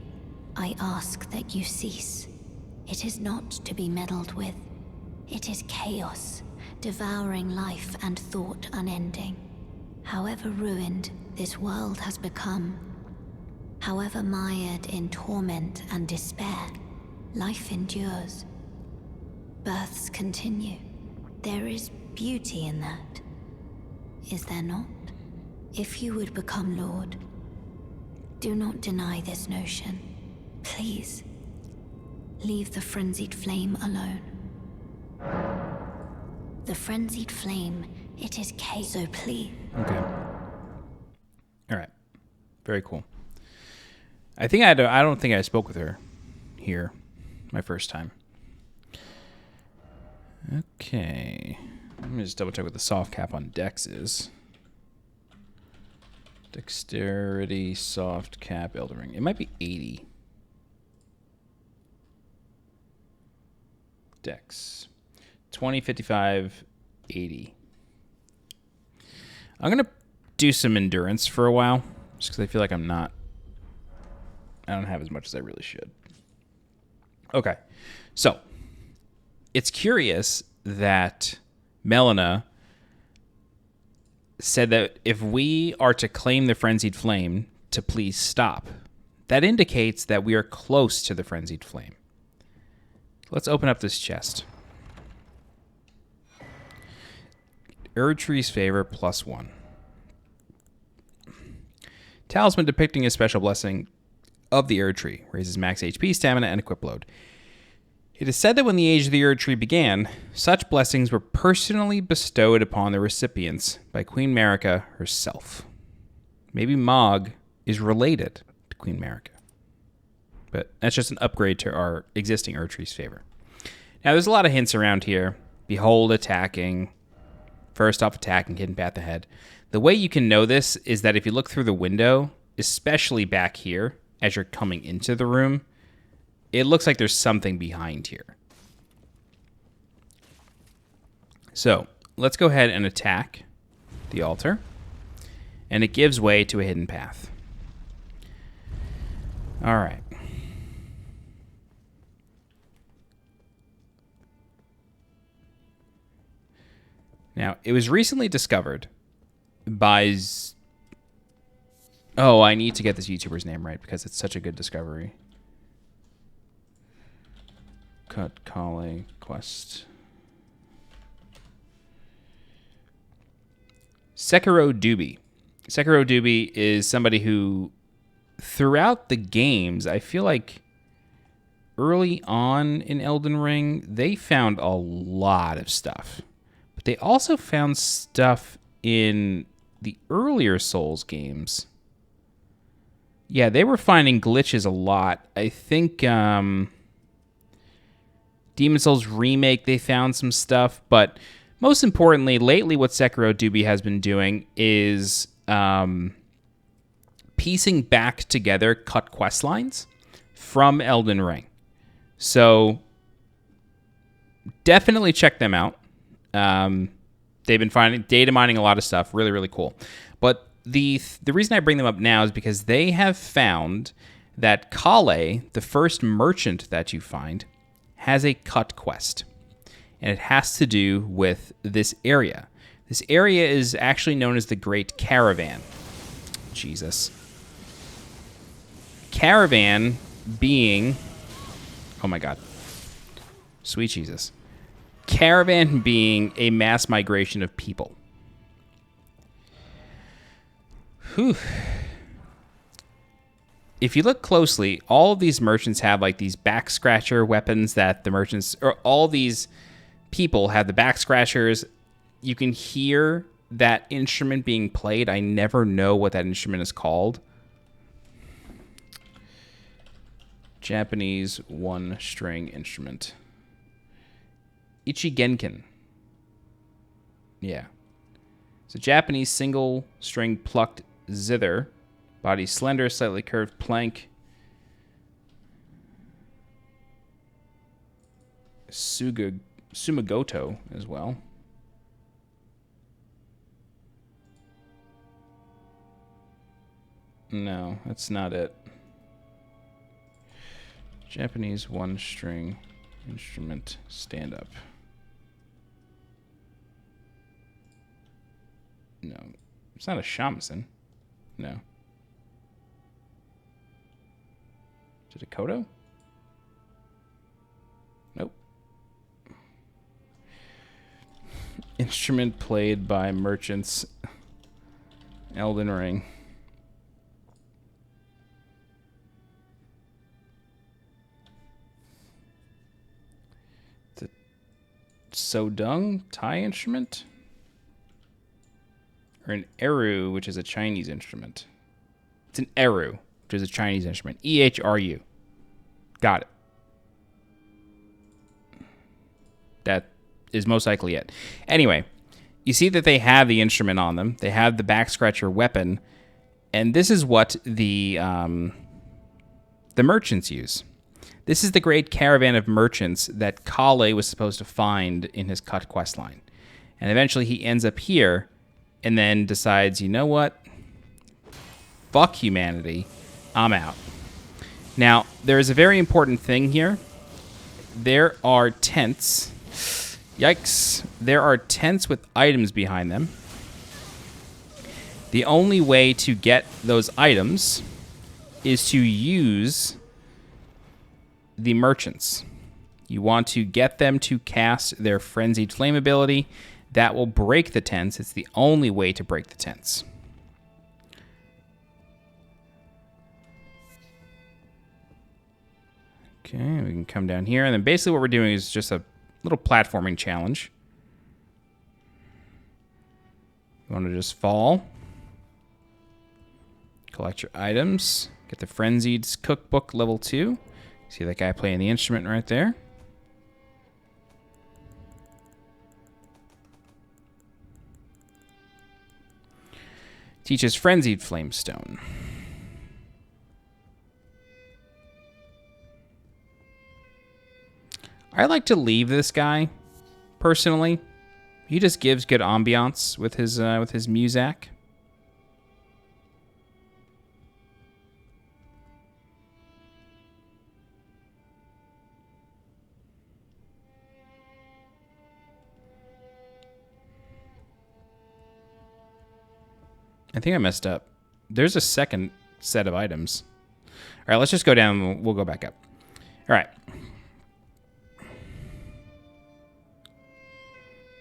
I ask that you cease. It is not to be meddled with. It is chaos, devouring life and thought unending. However ruined this world has become, however mired in torment and despair, life endures. Births continue. There is beauty in that. Is there not? If you would become Lord, do not deny this notion. Please, leave the frenzied flame alone. The frenzied flame, it is chaos, so please. Okay. All right. Very cool. I don't think I spoke with her here my first time. Okay. Let me just double check what the soft cap on Dex is. Dexterity, soft cap, Elden Ring. It might be 80. Dex. 20, 55, 80. I'm going to do some endurance for a while, just because I feel like I don't have as much as I really should. Okay. So, it's curious that Melina said that if we are to claim the Frenzied Flame, to please stop. That indicates that we are close to the Frenzied Flame. Let's open up this chest. Erdtree's Favor +1. Talisman depicting a special blessing of the Erdtree. Raises max HP, stamina, and equip load. It is said that when the Age of the Erdtree began, such blessings were personally bestowed upon the recipients by Queen Marika herself. Maybe Mohg is related to Queen Marika. But that's just an upgrade to our existing Erdtree's Favor. Now, there's a lot of hints around here. Behold attacking. First off attacking, hidden path ahead. The way you can know this is that if you look through the window, especially back here, as you're coming into the room, it looks like there's something behind here. So, let's go ahead and attack the altar. And it gives way to a hidden path. Alright. Now, it was recently discovered by... Oh, I need to get this YouTuber's name right because it's such a good discovery. Cut, calling, quest. Sekiro Doobie. Sekiro Doobie is somebody who, throughout the games, I feel like early on in Elden Ring, they found a lot of stuff. But they also found stuff in the earlier Souls games. Yeah, they were finding glitches a lot. I think Demon Souls Remake, they found some stuff, but most importantly, lately what Sekiro Doobie has been doing is piecing back together cut quest lines from Elden Ring. So definitely check them out. They've been finding data mining a lot of stuff. Really, really cool. But the reason I bring them up now is because they have found that Kale, the first merchant that you find, has a cut quest. And it has to do with this area. This area is actually known as the Great Caravan. Jesus. Caravan being... Oh my god. Sweet Jesus. Caravan being a mass migration of people. Whew. If you look closely, all of these merchants have like these back scratcher weapons that the merchants, or all these people have the back scratchers. You can hear that instrument being played. I never know what that instrument is called. Japanese one-string instrument. Ichigenkin. Yeah. It's a Japanese single-string plucked zither. Body slender, slightly curved plank. Sumagoto as well. No, that's not it. Japanese one-string instrument stand-up. No, it's not a shamisen. No. Is it a koto? Nope. Instrument played by merchants. Elden Ring. The Dung Thai instrument? Or an eru, which is a Chinese instrument. It's an eru, which is a Chinese instrument. EHRU. Got it. That is most likely it. Anyway, you see that they have the instrument on them. They have the back scratcher weapon. And this is what the merchants use. This is the great caravan of merchants that Kale was supposed to find in his cut quest line. And eventually he ends up here and then decides, you know what? Fuck humanity. I'm out. Now, there is a very important thing here. There are tents. Yikes. There are tents with items behind them. The only way to get those items is to use the merchants. You want to get them to cast their Frenzied Flame ability. That will break the tents. It's the only way to break the tents. Okay, we can come down here. And then basically what we're doing is just a little platforming challenge. You want to just fall. Collect your items. Get the Frenzied Cookbook level 2. See that guy playing the instrument right there? Teaches Frenzied Flamestone. I like to leave this guy, personally. He just gives good ambiance with his muzak. I think I messed up. There's a second set of items. All right, let's just go down and we'll go back up. All right.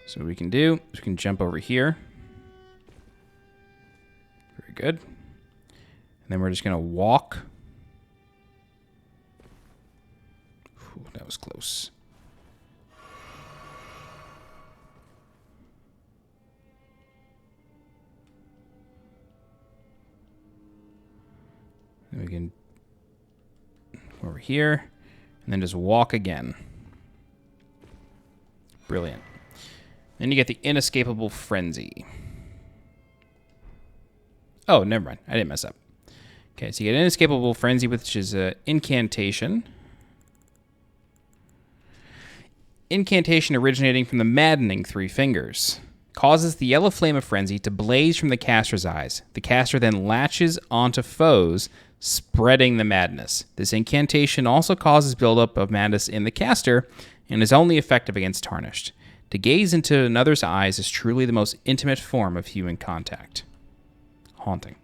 So what we can do is we can jump over here. Very good. And then we're just going to walk. Whew, that was close. And we can go over here and then just walk again. Brilliant. Then you get the Inescapable Frenzy. Oh, never mind. I didn't mess up. Okay, so you get Inescapable Frenzy, which is an incantation. Incantation originating from the maddening Three Fingers. Causes the yellow flame of frenzy to blaze from the caster's eyes. The caster then latches onto foes, spreading the madness. This incantation also causes buildup of madness in the caster and is only effective against Tarnished. To gaze into another's eyes is truly the most intimate form of human contact. Haunting.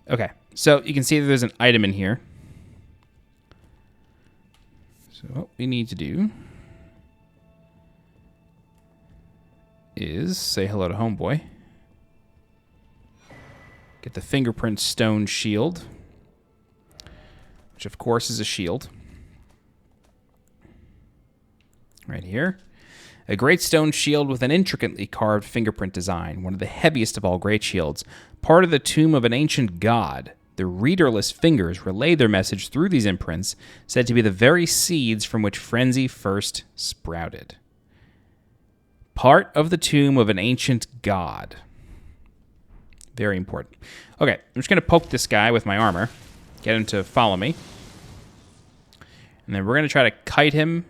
Okay, so you can see that there's an item in here. So what we need to do is say hello to Homeboy. Get the Fingerprint Stone Shield, which of course is a shield. Right here. A great stone shield with an intricately carved fingerprint design, one of the heaviest of all great shields, part of the tomb of an ancient god. The readerless fingers relay their message through these imprints, said to be the very seeds from which frenzy first sprouted. Part of the tomb of an ancient god. Very important. Okay, I'm just going to poke this guy with my armor. Get him to follow me. And then we're going to try to kite him.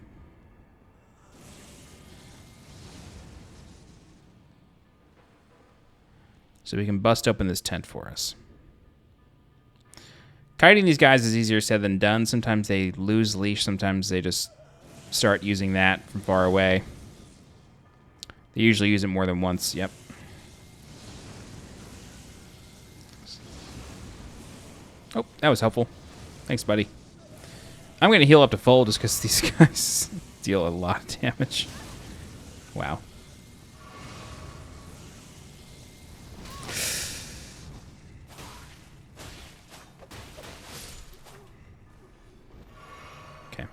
So we can bust open this tent for us. Kiting these guys is easier said than done. Sometimes they lose leash. Sometimes they just start using that from far away. They usually use it more than once. Yep. Oh, that was helpful. Thanks, buddy. I'm going to heal up to full just because these guys deal a lot of damage. Wow. Okay.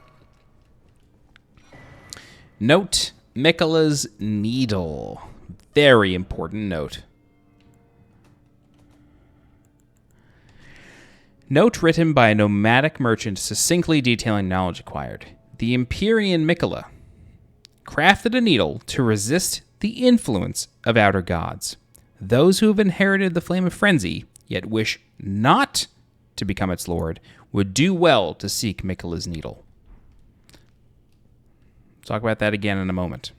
Note Miquella's Needle. Very important note. Note written by a nomadic merchant succinctly detailing knowledge acquired. The Empyrean Miquella crafted a needle to resist the influence of outer gods. Those who have inherited the flame of frenzy, yet wish not to become its lord, would do well to seek Miquella's Needle. Talk about that again in a moment.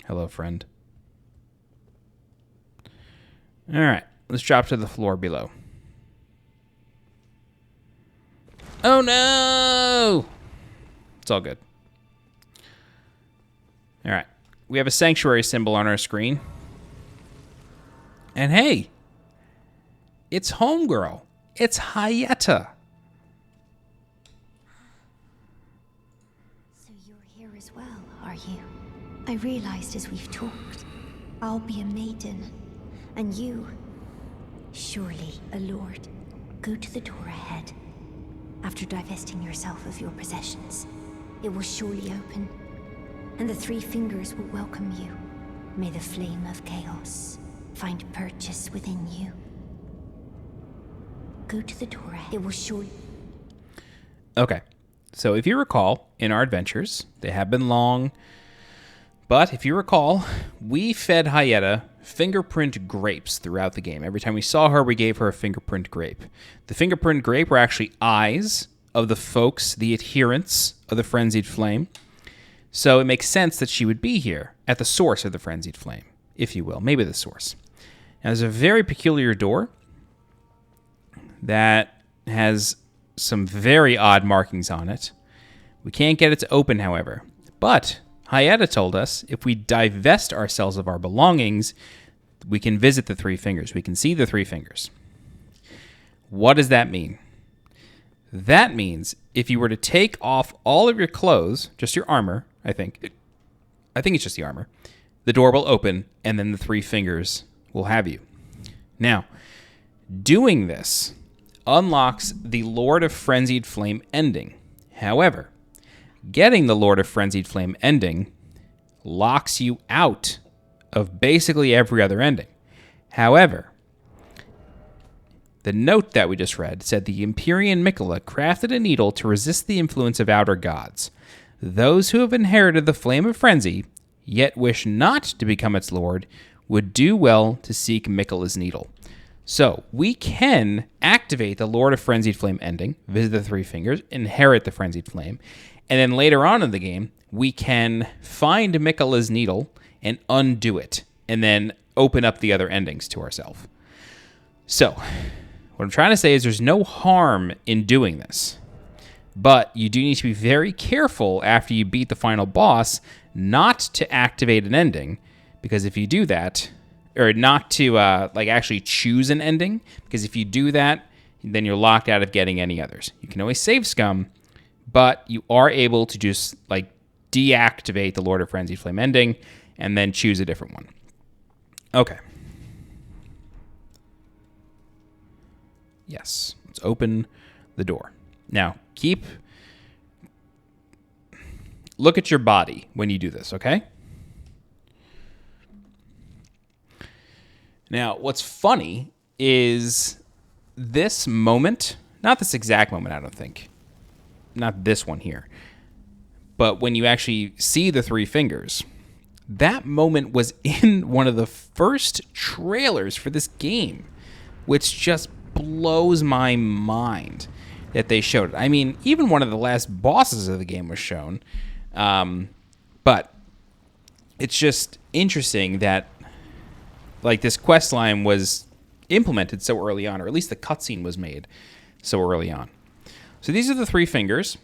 Hello, friend. All right, let's drop to the floor below. Oh, no! It's all good. All right, we have a sanctuary symbol on our screen. And hey, it's Homegirl. It's Hyetta. I realized as we've talked, I'll be a maiden, and you, surely a lord. Go to the door ahead. After divesting yourself of your possessions, it will surely open, and the Three Fingers will welcome you. May the flame of chaos find purchase within you. Go to the door ahead. It will surely... Okay, so if you recall, in our adventures, they have been long... But if you recall, we fed Hyetta fingerprint grapes throughout the game. Every time we saw her, we gave her a fingerprint grape. The fingerprint grape were actually eyes of the folks, the adherents of the Frenzied Flame. So it makes sense that she would be here at the source of the Frenzied Flame, if you will. Maybe the source. Now, there's a very peculiar door that has some very odd markings on it. We can't get it to open, however. But... Hyetta told us if we divest ourselves of our belongings, we can visit the Three Fingers. We can see the Three Fingers. What does that mean? That means if you were to take off all of your clothes, just your armor, I think it's just the armor, the door will open and then the Three Fingers will have you. Now, doing this unlocks the Lord of Frenzied Flame ending. However, getting the Lord of Frenzied Flame ending locks you out of basically every other ending. However, the note that we just read said the Empyrean Miquella crafted a needle to resist the influence of outer gods. those who have inherited the flame of frenzy, yet wish not to become its lord, would do well to seek Miquella's needle. So, we can activate the Lord of Frenzied Flame ending, visit the Three Fingers, inherit the Frenzied Flame, and then later on in the game, we can find Miquella's needle and undo it, and then open up the other endings to ourselves. So, what I'm trying to say is there's no harm in doing this, but you do need to be very careful after you beat the final boss not to activate an ending, because if you do that, or not to actually choose an ending, because if you do that, then you're locked out of getting any others. You can always save scum, but you are able to just deactivate the Lord of Frenzied Flame ending and then choose a different one. Okay. Yes, let's open the door. Now, look at your body when you do this, okay? Now, what's funny is this moment, not this exact moment, I don't think. Not this one here. But when you actually see the Three Fingers, that moment was in one of the first trailers for this game, which just blows my mind that they showed it. I mean, even one of the last bosses of the game was shown. But it's just interesting that this quest line was implemented so early on, or at least the cutscene was made so early on. So these are the Three Fingers.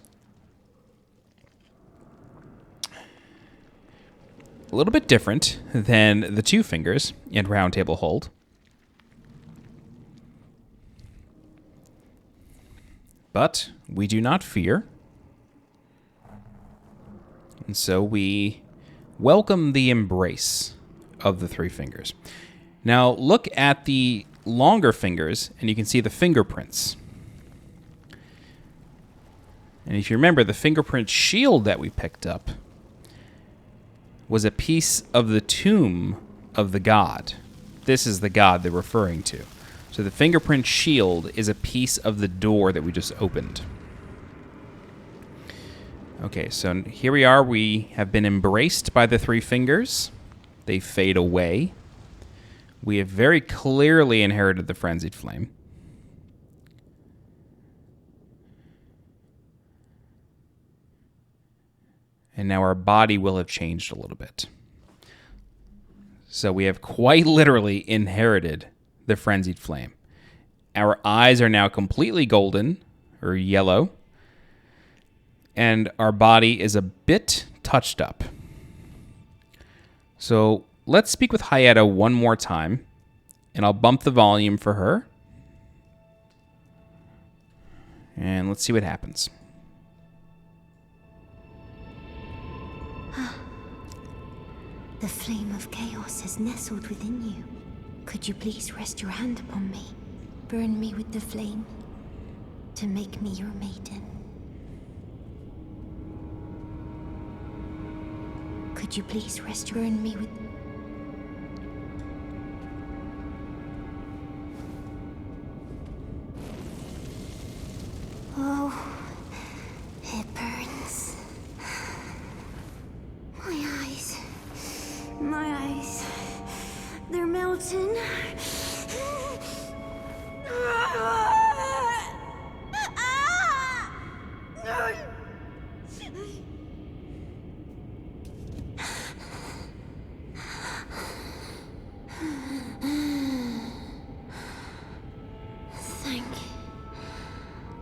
A little bit different than the Two Fingers in Round Table Hold. But we do not fear. And so we welcome the embrace of the Three Fingers. Now look at the longer fingers, and you can see the fingerprints. And if you remember, the fingerprint shield that we picked up was a piece of the tomb of the god. This is the god they're referring to. So the fingerprint shield is a piece of the door that we just opened. Okay, so here we are. We have been embraced by the Three Fingers. They fade away. We have very clearly inherited the Frenzied Flame. And now our body will have changed a little bit. So we have quite literally inherited the Frenzied Flame. Our eyes are now completely golden, or yellow. And our body is a bit touched up. So let's speak with Hyetta one more time, and I'll bump the volume for her. And let's see what happens. The flame of chaos has nestled within you. Could you please rest your hand upon me? Burn me with the flame to make me your maiden. Could you please burn me with... Oh, it burns. My eyes, they're melting.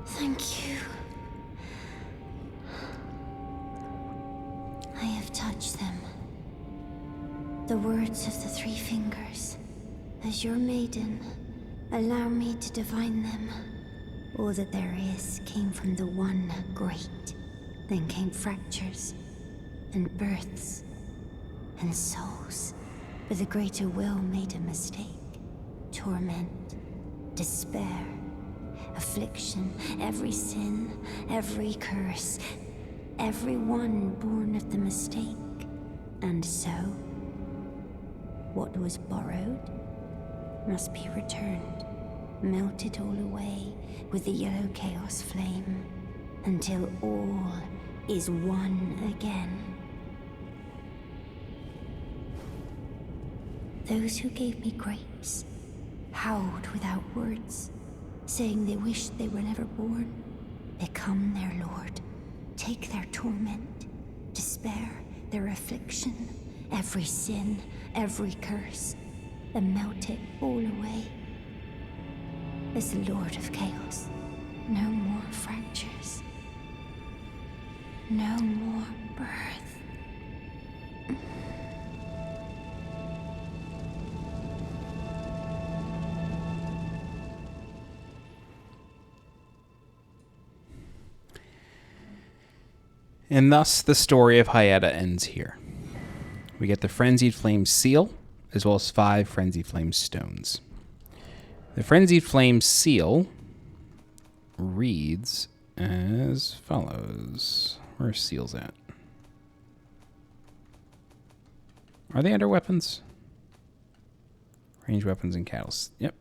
Thank you. I have touched them. The words of the Three Fingers. As your maiden, allow me to divine them. All that there is came from the one great. Then came fractures, and births, and souls. But the greater will made a mistake. Torment, despair, affliction, every sin, every curse, every one born of the mistake. And so, what was borrowed must be returned, melted all away with the yellow chaos flame, until all is one again. Those who gave me grapes howled without words, saying they wished they were never born. Become their lord. Take their torment, despair, their affliction, every sin, every curse, and melt it all away. As the Lord of Chaos, no more fractures, no more birth. And thus, the story of Hyetta ends here. We get the Frenzied Flame seal, as well as 5 Frenzied Flame stones. The Frenzied Flame seal reads as follows. Where's seals at? Are they under weapons? Range weapons and catalysts. Yep.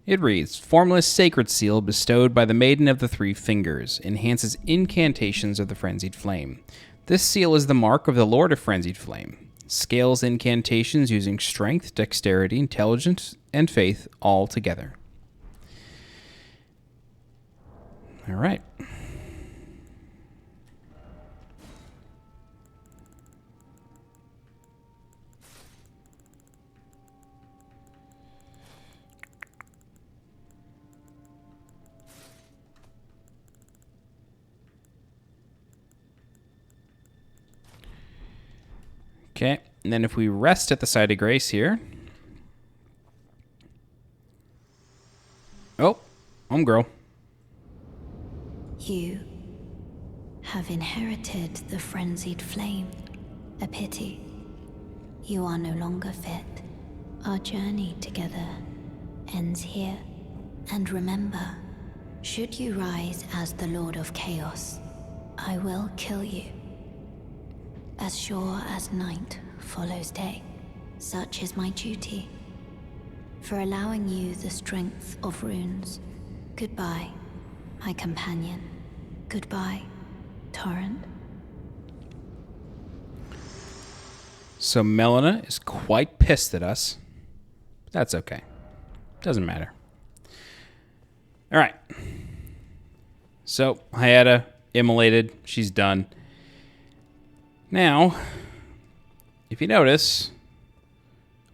It reads, Formless Sacred Seal bestowed by the Maiden of the Three Fingers enhances incantations of the Frenzied Flame. This seal is the mark of the Lord of Frenzied Flame. Scales incantations using strength, dexterity, intelligence, and faith all together. All right. Okay, and then if we rest at the site of grace here. Oh, homegirl. You have inherited the frenzied flame. A pity. You are no longer fit. Our journey together ends here. And remember, should you rise as the Lord of Chaos, I will kill you. As sure as night follows day, such is my duty. For allowing you the strength of runes. Goodbye, my companion. Goodbye, Torrent. So Melina is quite pissed at us. But that's okay. Doesn't matter. All right. So Hyetta immolated. She's done. Now, if you notice,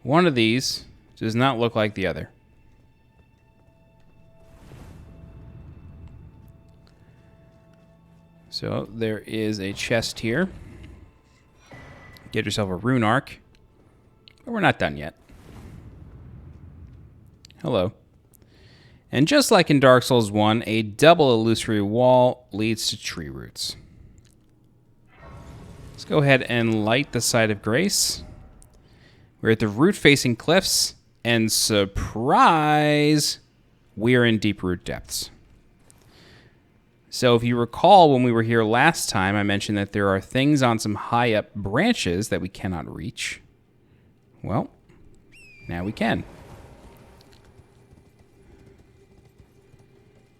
one of these does not look like the other. So there is a chest here. Get yourself a rune arc. But we're not done yet. Hello. And just like in Dark Souls 1, a double illusory wall leads to tree roots. Let's go ahead and light the site of grace. We're at the root-facing cliffs, and surprise, we're in Deeproot depths. So if you recall when we were here last time, I mentioned that there are things on some high-up branches that we cannot reach. Well, now we can.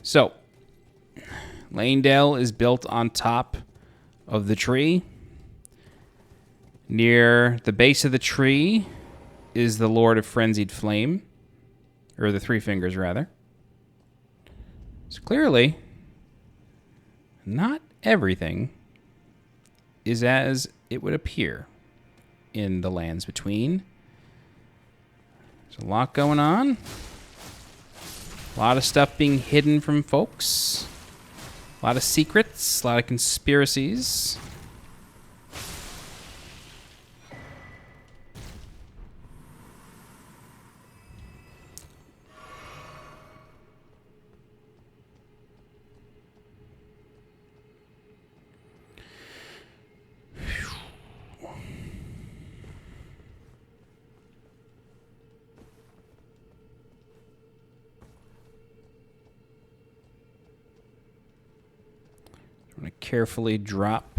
So, Lanedale is built on top of the tree. Near the base of the tree is the Lord of Frenzied Flame. Or the Three Fingers, rather. So clearly, not everything is as it would appear in the lands between. There's a lot going on. A lot of stuff being hidden from folks. A lot of secrets, a lot of conspiracies. I'm going to carefully drop.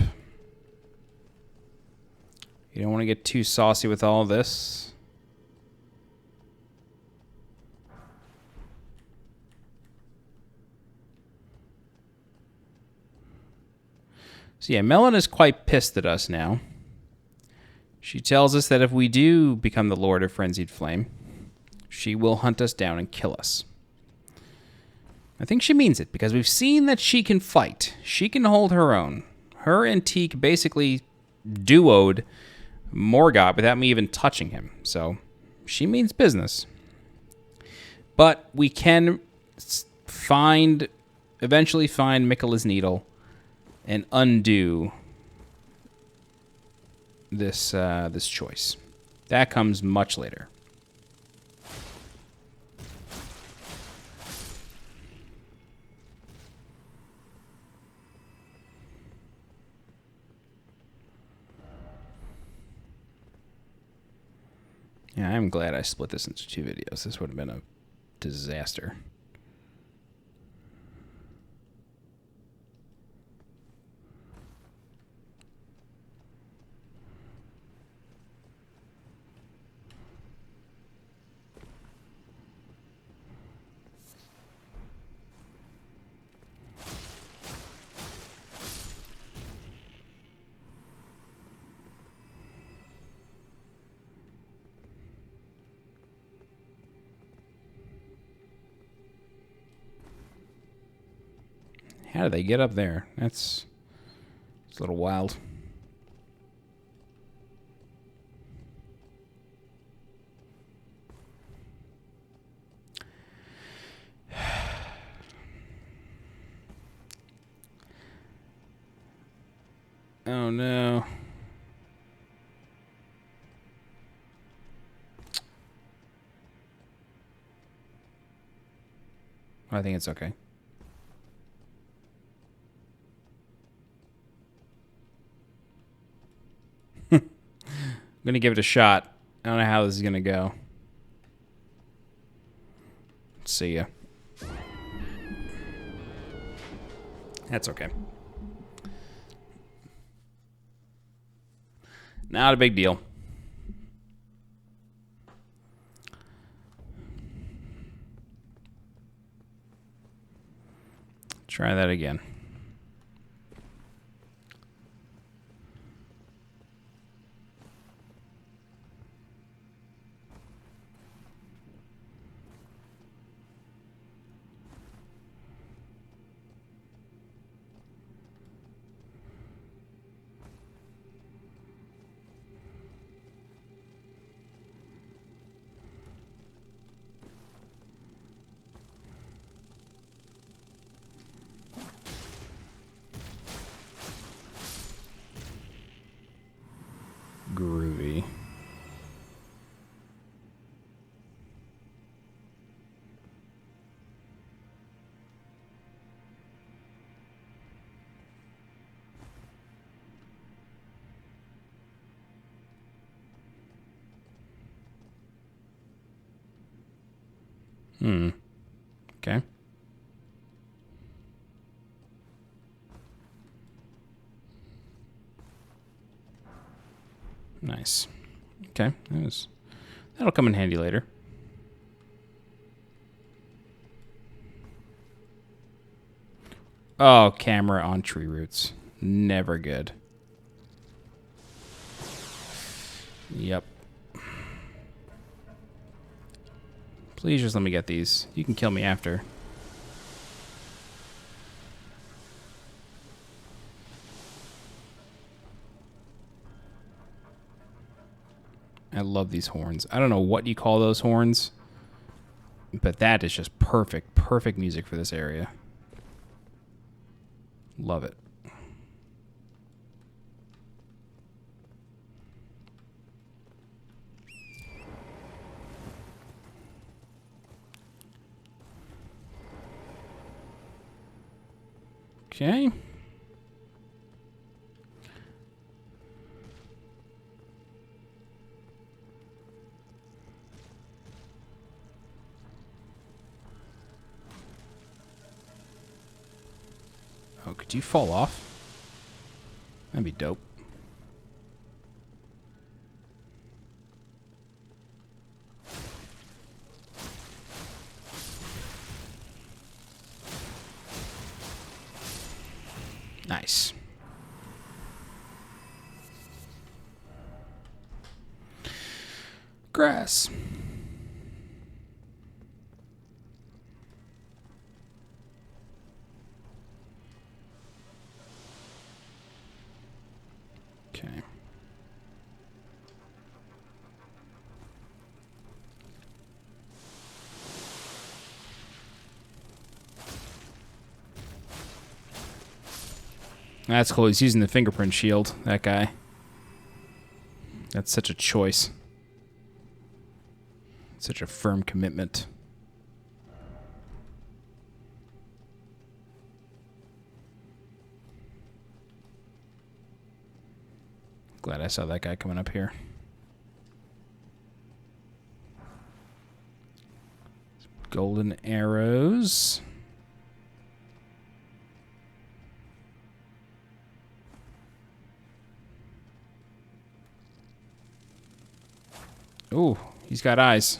You don't want to get too saucy with all this. So yeah, Melon is quite pissed at us now. She tells us that if we do become the Lord of Frenzied Flame, she will hunt us down and kill us. I think she means it, because we've seen that she can fight. She can hold her own. Her and Teak basically duoed Morgoth without me even touching him. So she means business. But we can eventually find Miquella's Needle and undo this choice. That comes much later. Yeah, I'm glad I split this into 2 videos. This would have been a disaster. How did they get up there? It's a little wild. Oh no. I think it's okay. I'm going to give it a shot. I don't know how this is going to go. See ya. That's okay. Not a big deal. Try that again. Groovy. Okay. Nice. Okay. That'll come in handy later. Oh, camera on tree roots. Never good. Yep. Please just let me get these. You can kill me after. I love these horns. I don't know what you call those horns, but that is just perfect, perfect music for this area. Love it. Okay. Oh, could you fall off? That'd be dope. Nice. Grass. Okay. That's cool. He's using the fingerprint shield, that guy. That's such a choice. Such a firm commitment. Glad I saw that guy coming up here. Golden arrows. Ooh, he's got eyes.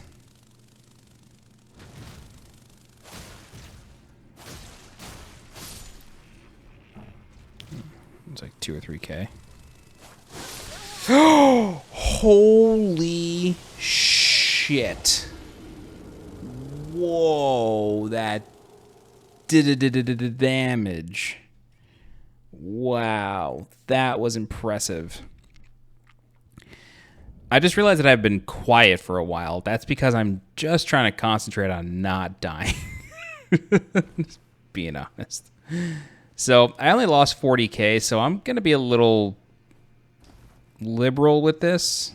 It's like 2 or 3K. Holy shit. Whoa, that did damage. Wow, that was impressive. I just realized that I've been quiet for a while. That's because I'm just trying to concentrate on not dying. Just being honest. So I only lost 40K, so I'm going to be a little liberal with this.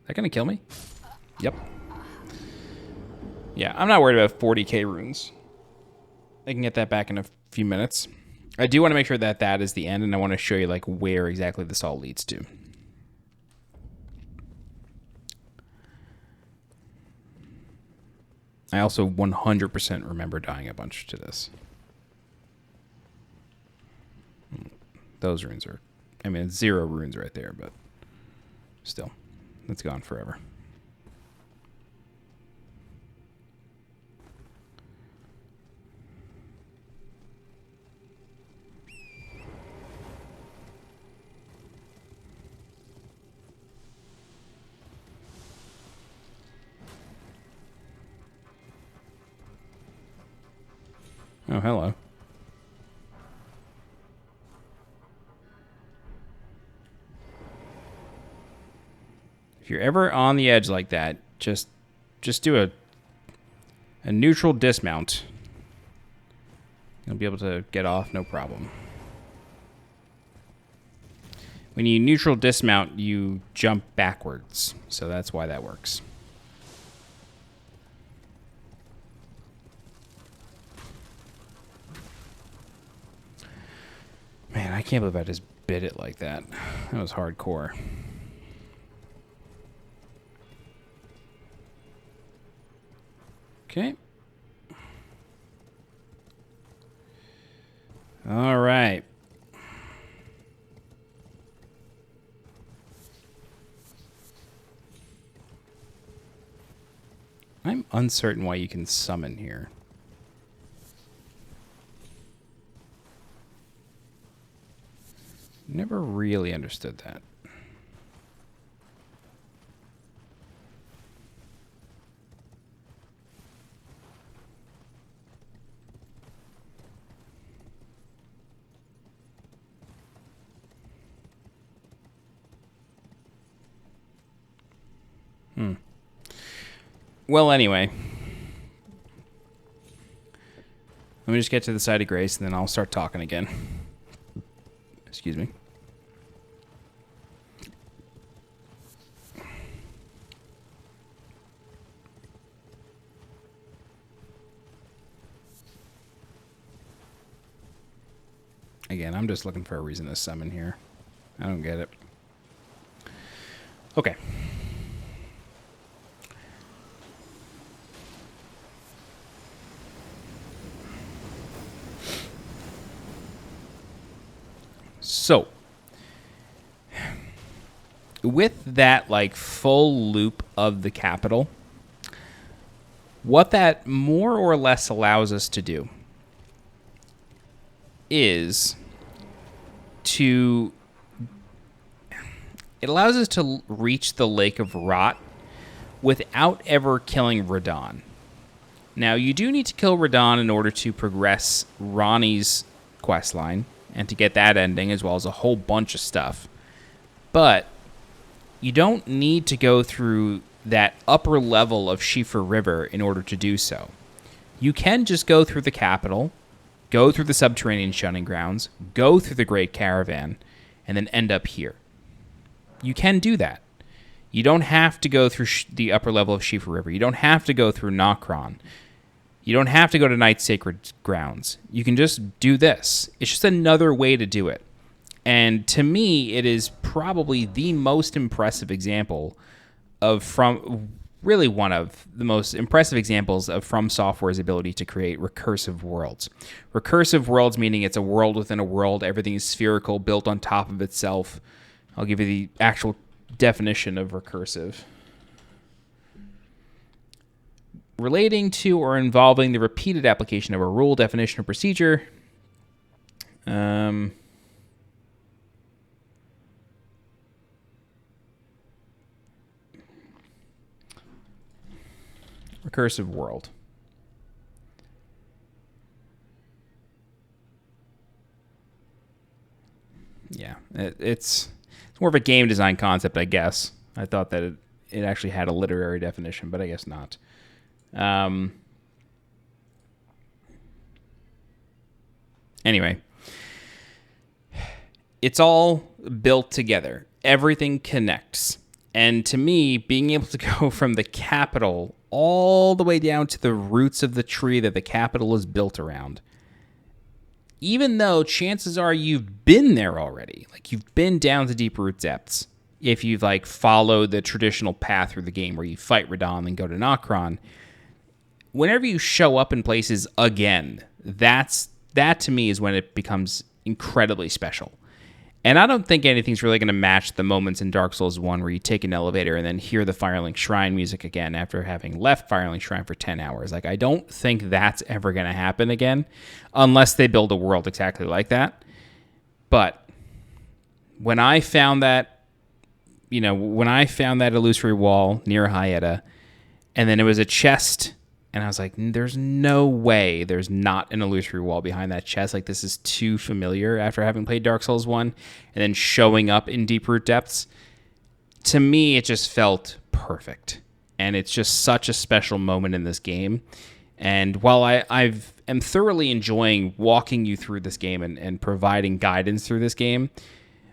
That going to kill me? Yep. Yeah, I'm not worried about 40K runes. I can get that back in a few minutes. I do want to make sure that that is the end, and I want to show you like where exactly this all leads to. I also 100% remember dying a bunch to this. Those runes are... I mean, it's 0 runes right there, but still. It's gone forever. Oh, hello. If you're ever on the edge like that, just do a neutral dismount. You'll be able to get off, no problem. When you neutral dismount, you jump backwards, so that's why that works. Man, I can't believe I just bit it like that. That was hardcore. Okay. All right. I'm uncertain why you can summon here. Never really understood that. Well, anyway. Let me just get to the side of grace, and then I'll start talking again. Excuse me. Again, I'm just looking for a reason to summon here. I don't get it. Okay. So, with that like full loop of the capital, what that more or less allows us to do is to... It allows us to reach the Lake of Rot without ever killing Radahn. Now, you do need to kill Radahn in order to progress Ronnie's questline and to get that ending, as well as a whole bunch of stuff. But you don't need to go through that upper level of Schiefer River in order to do so. You can just go through the capital, go through the Subterranean Shunning-Grounds, go through the Great Caravan, and then end up here. You can do that. You don't have to go through the upper level of Schiefer River. You don't have to go through Nokron. You don't have to go to Night Sacred Grounds. You can just do this. It's just another way to do it. And to me, it is probably the most impressive example really one of the most impressive examples of From Software's ability to create recursive worlds. Recursive worlds meaning it's a world within a world. Everything is spherical, built on top of itself. I'll give you the actual definition of recursive. Relating to or involving the repeated application of a rule, definition, or procedure. Recursive world. Yeah, it's more of a game design concept, I guess. I thought that it actually had a literary definition, but I guess not. Anyway, it's all built together. Everything connects. And to me, being able to go from the capital all the way down to the roots of the tree that the capital is built around, even though chances are you've been there already, like you've been down to Deeproot depths, if you've like followed the traditional path through the game where you fight Radahn and go to Nokron, whenever you show up in places again, that to me is when it becomes incredibly special. And I don't think anything's really going to match the moments in Dark Souls 1 where you take an elevator and then hear the Firelink Shrine music again after having left Firelink Shrine for 10 hours. Like, I don't think that's ever going to happen again unless they build a world exactly like that. But when I found that, illusory wall near Hyetta, and then it was a chest, and I was like, there's no way there's not an illusory wall behind that chest. Like, this is too familiar after having played Dark Souls 1 and then showing up in Deeproot depths. To me, it just felt perfect. And it's just such a special moment in this game. And while I am thoroughly enjoying walking you through this game and providing guidance through this game,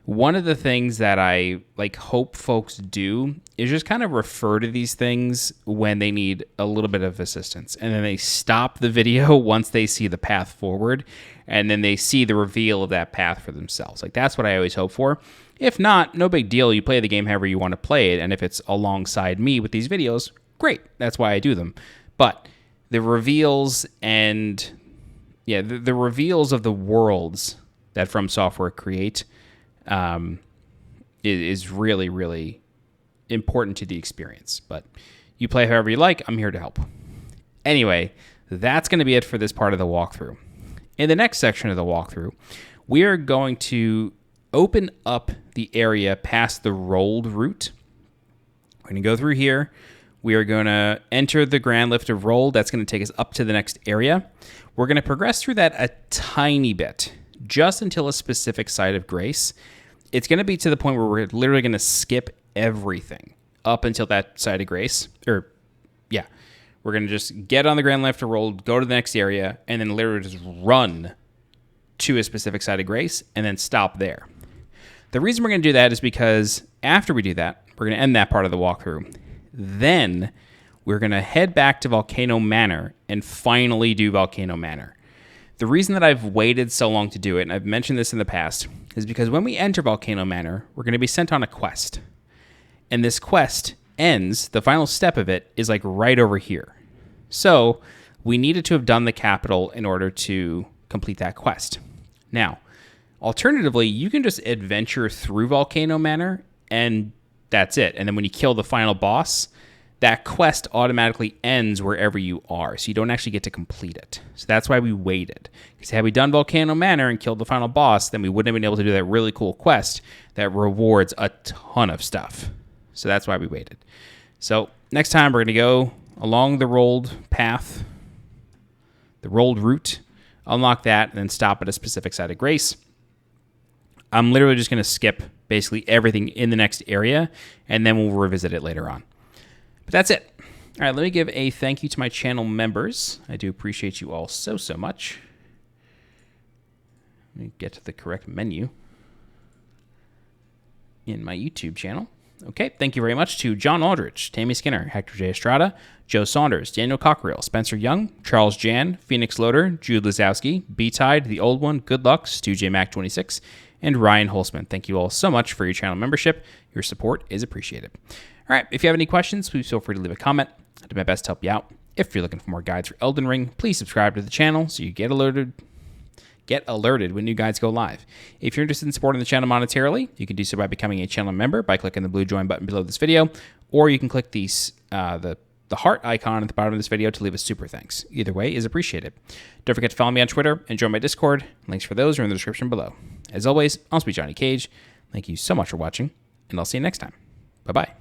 one of the things that I hope folks do is just kind of refer to these things when they need a little bit of assistance. And then they stop the video once they see the path forward, and then they see the reveal of that path for themselves. Like, that's what I always hope for. If not, no big deal. You play the game however you want to play it. And if it's alongside me with these videos, great. That's why I do them. But the reveals and the reveals of the worlds that From Software create is really, really important to the experience. But you play however you like. I'm here to help. Anyway, that's going to be it for this part of the walkthrough. In the next section of the walkthrough, we are going to open up the area past the rolled route. We're going to go through here. We are going to enter the Grand Lift of Roll. That's going to take us up to the next area. We're going to progress through that a tiny bit, just until a specific site of grace. It's going to be to the point where we're literally going to skip everything up until that site of grace. We're going to just get on the Grand Lift of Roll, go to the next area, and then literally just run to a specific site of grace and then stop there. The reason we're going to do that is because after we do that, we're going to end that part of the walkthrough. Then we're going to head back to Volcano Manor and finally do Volcano Manor. The reason that I've waited so long to do it, and I've mentioned this in the past, is because when we enter Volcano Manor, we're going to be sent on a quest. And this quest ends, the final step of it is like right over here. So we needed to have done the capital in order to complete that quest. Now, alternatively, you can just adventure through Volcano Manor and that's it. And then when you kill the final boss, that quest automatically ends wherever you are, so you don't actually get to complete it. So that's why we waited. Because had we done Volcano Manor and killed the final boss, then we wouldn't have been able to do that really cool quest that rewards a ton of stuff. So that's why we waited. So next time we're going to go along the rolled path, the rolled route, unlock that, and then stop at a specific site of grace. I'm literally just going to skip basically everything in the next area, and then we'll revisit it later on. But that's it. All right, let me give a thank you to my channel members. I do appreciate you all so much. Let me get to the correct menu in my YouTube channel. Okay, thank you very much to John Aldrich, Tammy Skinner, Hector J. Estrada, Joe Saunders, Daniel Cockerill, Spencer Young, Charles Jan, Phoenix Loader, Jude Lazowski, B-Tide, The Old One, Good Luck, Stu J. Mac 26, and Ryan Holzman. Thank you all so much for your channel membership. Your support is appreciated. All right, if you have any questions, please feel free to leave a comment. I'll do my best to help you out. If you're looking for more guides for Elden Ring, please subscribe to the channel so you get alerted when new guides go live. If you're interested in supporting the channel monetarily, you can do so by becoming a channel member by clicking the blue join button below this video, or you can click the heart icon at the bottom of this video to leave a super thanks. Either way is appreciated. Don't forget to follow me on Twitter and join my Discord. Links for those are in the description below. As always, I'm SweetJohnnyCage. Thank you so much for watching, and I'll see you next time. Bye-bye.